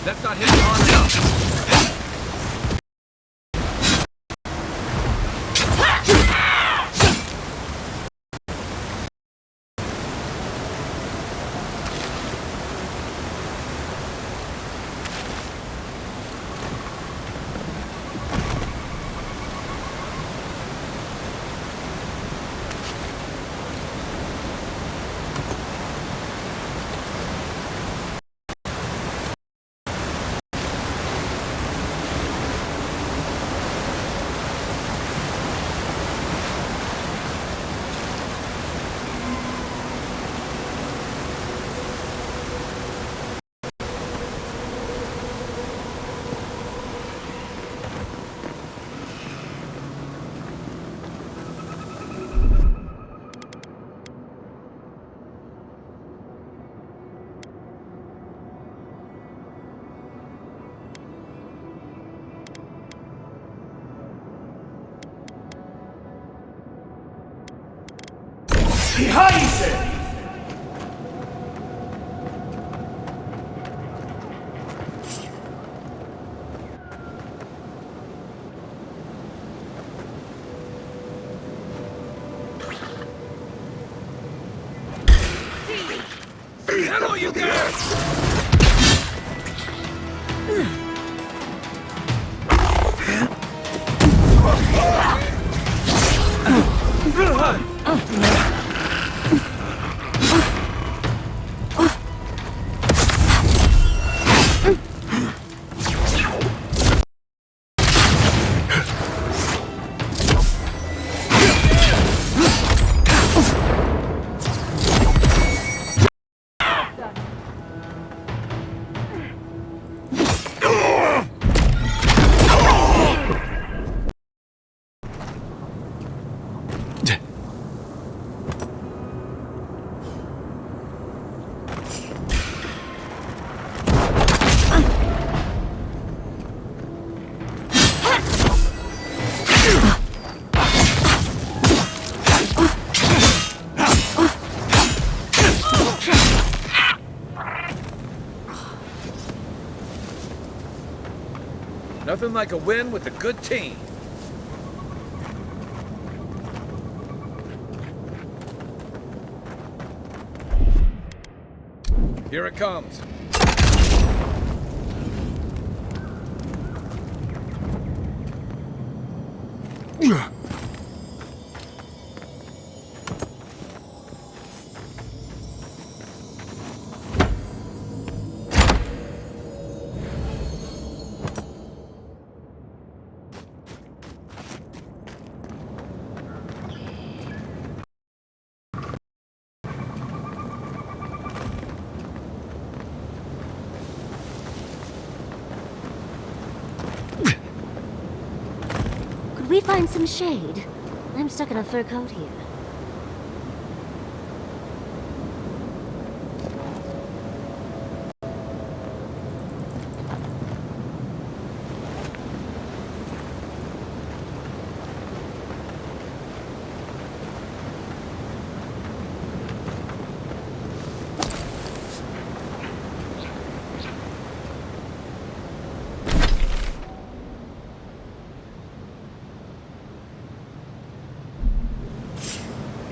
That's not hitting hard enough. Behind it! Hello, you guys! Nothing like a win with a good team. Here it comes. we find some shade? I'm stuck in a fur coat here.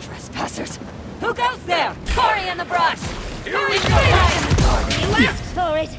Trespassers! Who goes there? Cory in the brush! Here we go! You asked for it!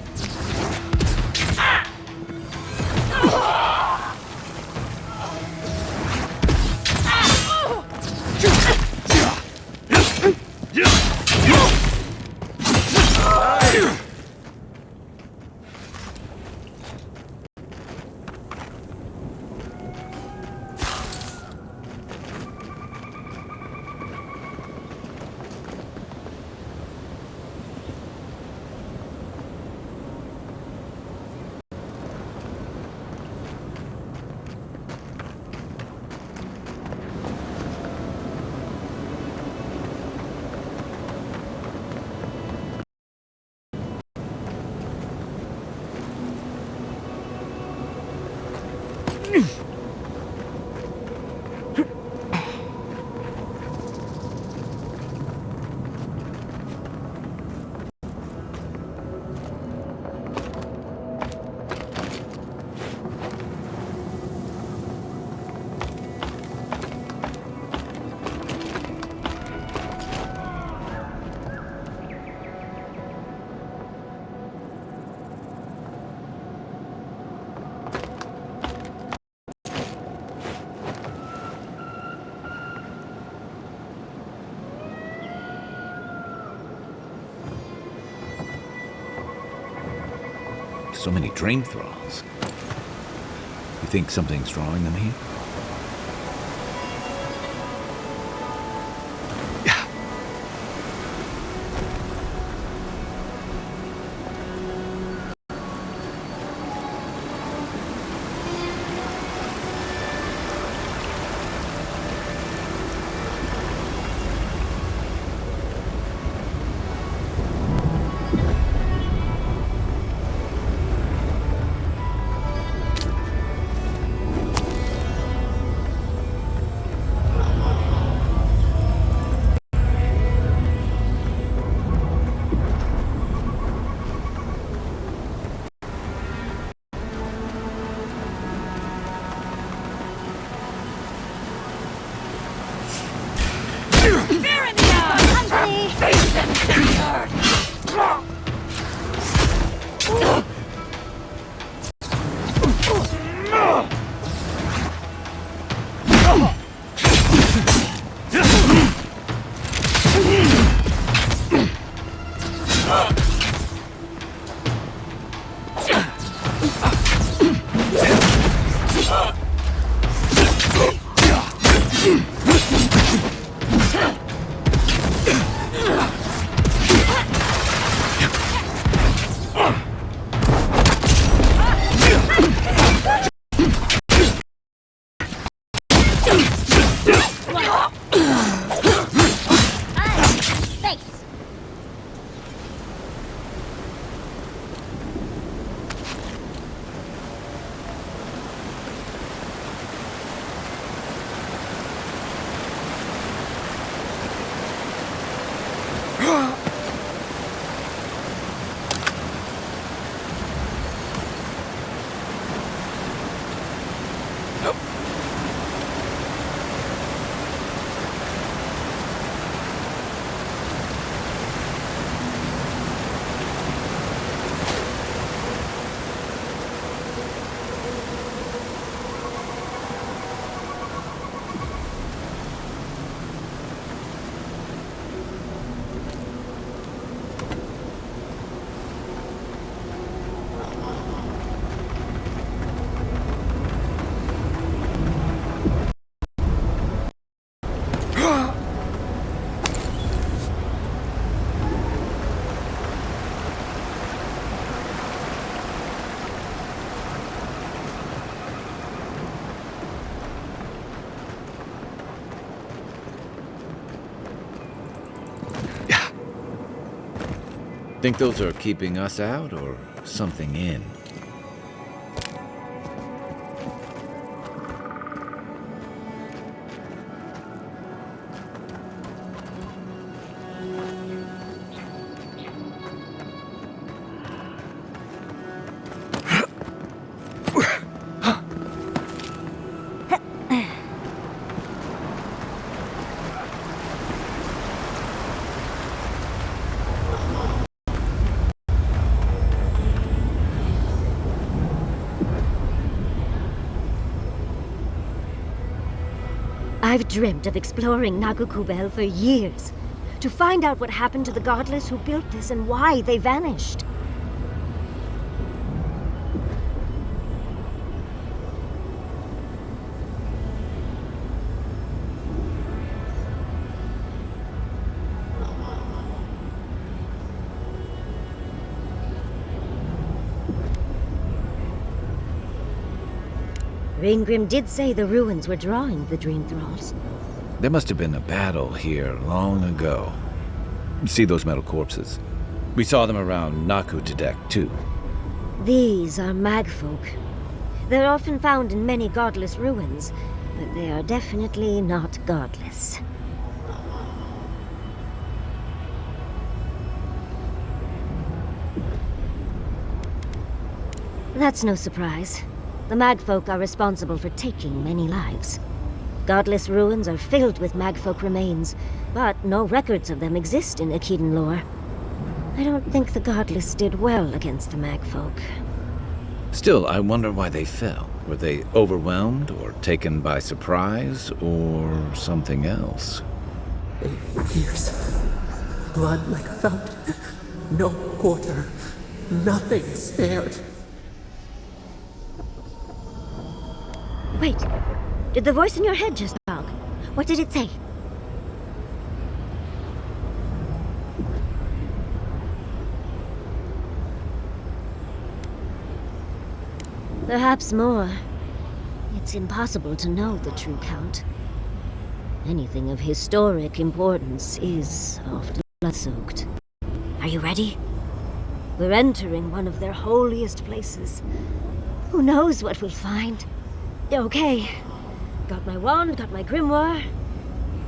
So many dream thralls. You think something's drawing them here? Think those are keeping us out or something in? I've dreamt of exploring Nagukubel for years, to find out what happened to the godless who built this and why they vanished. Ringgrim did say the ruins were drawing the Dream Thralls. There must have been a battle here long ago. See those metal corpses? We saw them around Nakutadek, too. These are magfolk. They're often found in many godless ruins, but they are definitely not godless. That's no surprise. The magfolk are responsible for taking many lives. Godless ruins are filled with magfolk remains, but no records of them exist in Akhidan lore. I don't think the godless did well against the magfolk. Still, I wonder why they fell. Were they overwhelmed, or taken by surprise, or something else? 8 years. Blood like a fountain. No quarter. Nothing spared. Wait. Did the voice in your head just talk? What did it say? Perhaps more. It's impossible to know the true count. Anything of historic importance is often blood-soaked. Are you ready? We're entering one of their holiest places. Who knows what we'll find? Okay. Got my wand, got my grimoire.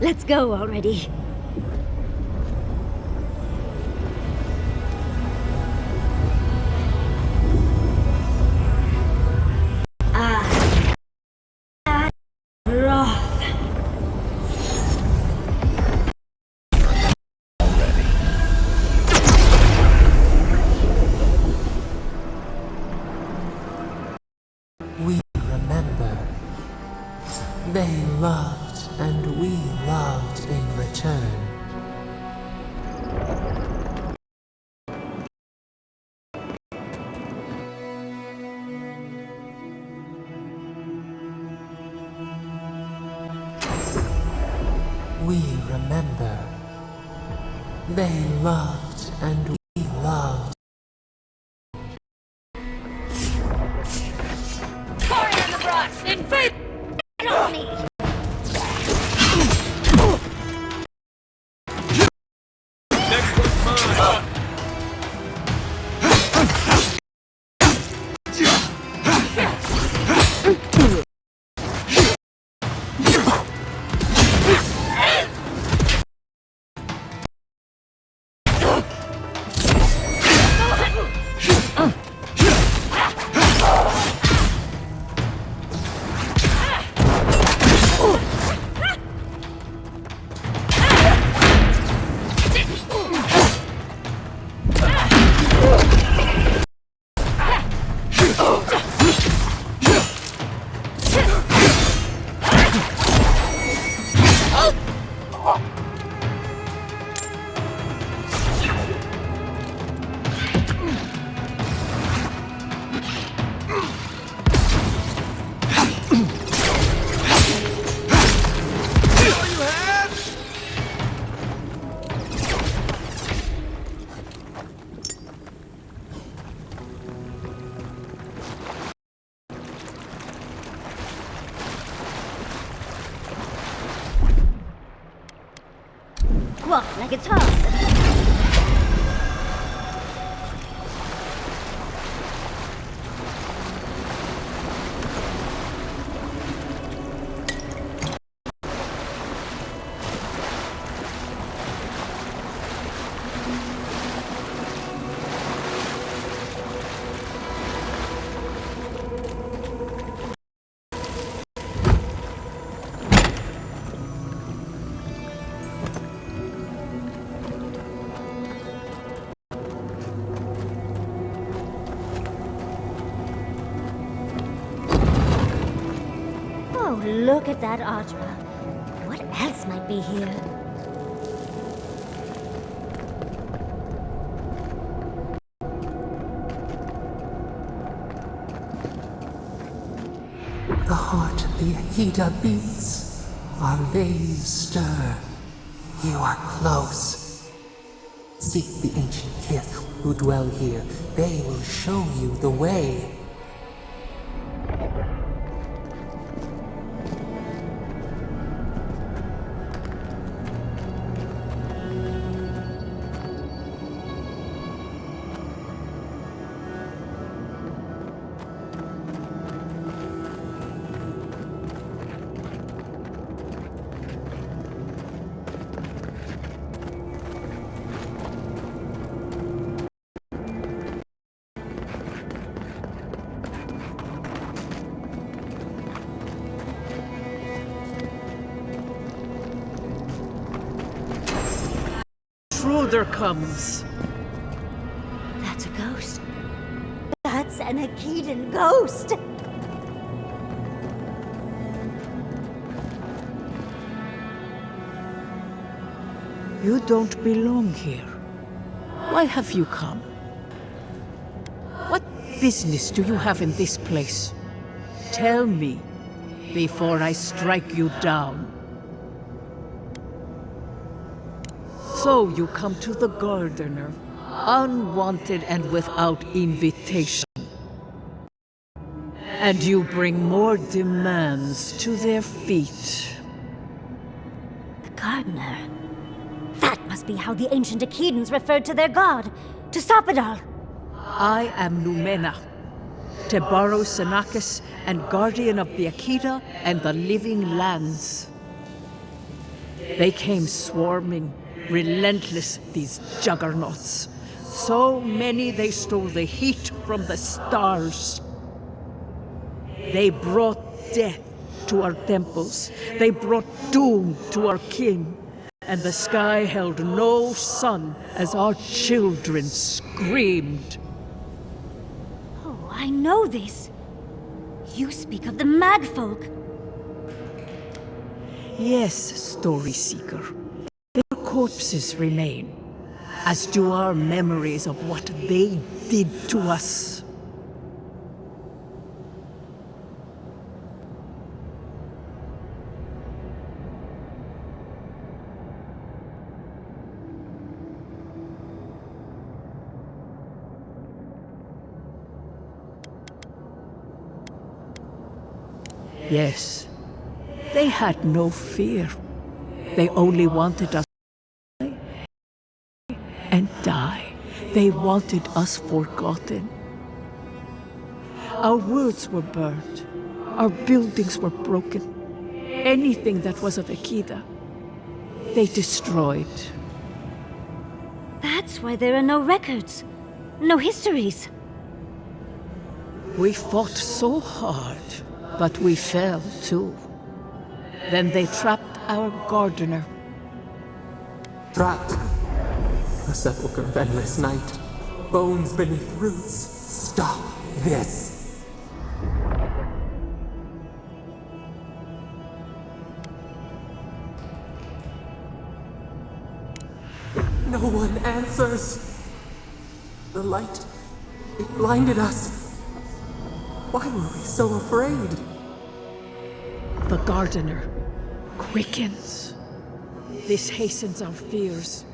Let's go already. We remember. They loved, and we loved in return. We remember. They loved, and we loved. Fire in the brush! Invade! On me! Next one's mine! Walk like it's hard. Look at that Ardra. What else might be here? The heart of the Akita beats. Our veins stir. You are close. Seek the ancient kith who dwell here. They will show you the way. Intruder comes. That's a ghost. That's an Akitan ghost! You don't belong here. Why have you come? What business do you have in this place? Tell me, before I strike you down. So you come to the Gardener, unwanted and without invitation. And you bring more demands to their feet. The Gardener. That must be how the ancient Akitans referred to their god, to Sopadal. I am Numena, Tebaro Senakis, and guardian of the Akita and the living lands. They came swarming, relentless, these juggernauts. So many they stole the heat from the stars. They brought death to our temples. They brought doom to our king. And the sky held no sun as our children screamed. Oh, I know this. You speak of the Magfolk. Yes, Story Seeker. Their corpses remain, as do our memories of what they did to us. Yes, they had no fear. They only wanted us to die and die. They wanted us forgotten. Our words were burned. Our buildings were broken. Anything that was of Akita, they destroyed. That's why there are no records, no histories. We fought so hard. But we fell, too. Then they trapped our Gardener. Trapped. A sepulchre of endless night. Bones beneath roots. Stop this. No one answers. The light, it blinded us. Why were we so afraid? The Gardener quickens. This hastens our fears.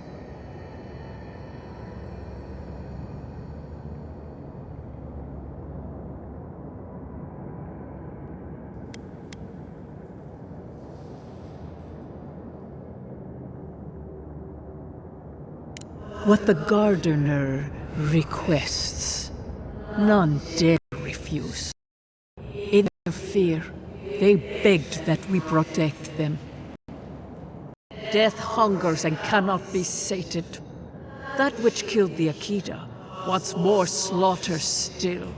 What the Gardener requests, none dare refuse. In their fear, they begged that we protect them. Death hungers and cannot be sated. That which killed the Akita wants more slaughter still.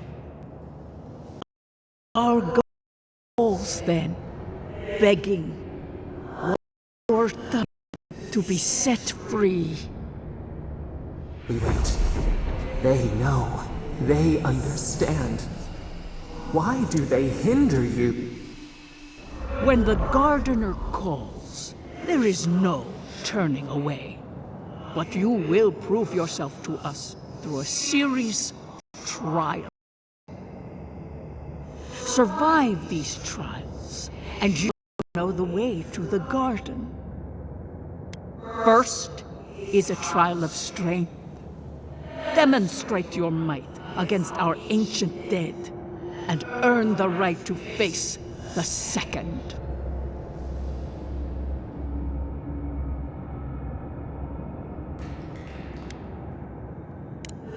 Our goals, then, begging for them to be set free. We wait. They know. They understand. Why do they hinder you? When the gardener calls, there is no turning away. But you will prove yourself to us through a series of trials. Survive these trials, and you know the way to the garden. First is a trial of strength. Demonstrate your might against our ancient dead, and earn the right to face the second.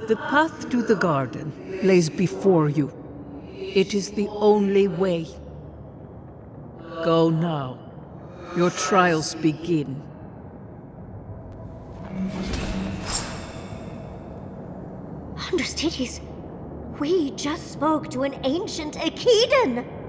The path to the garden lays before you. It is the only way. Go now. Your trials begin. Understudies, we just spoke to an ancient Akedan!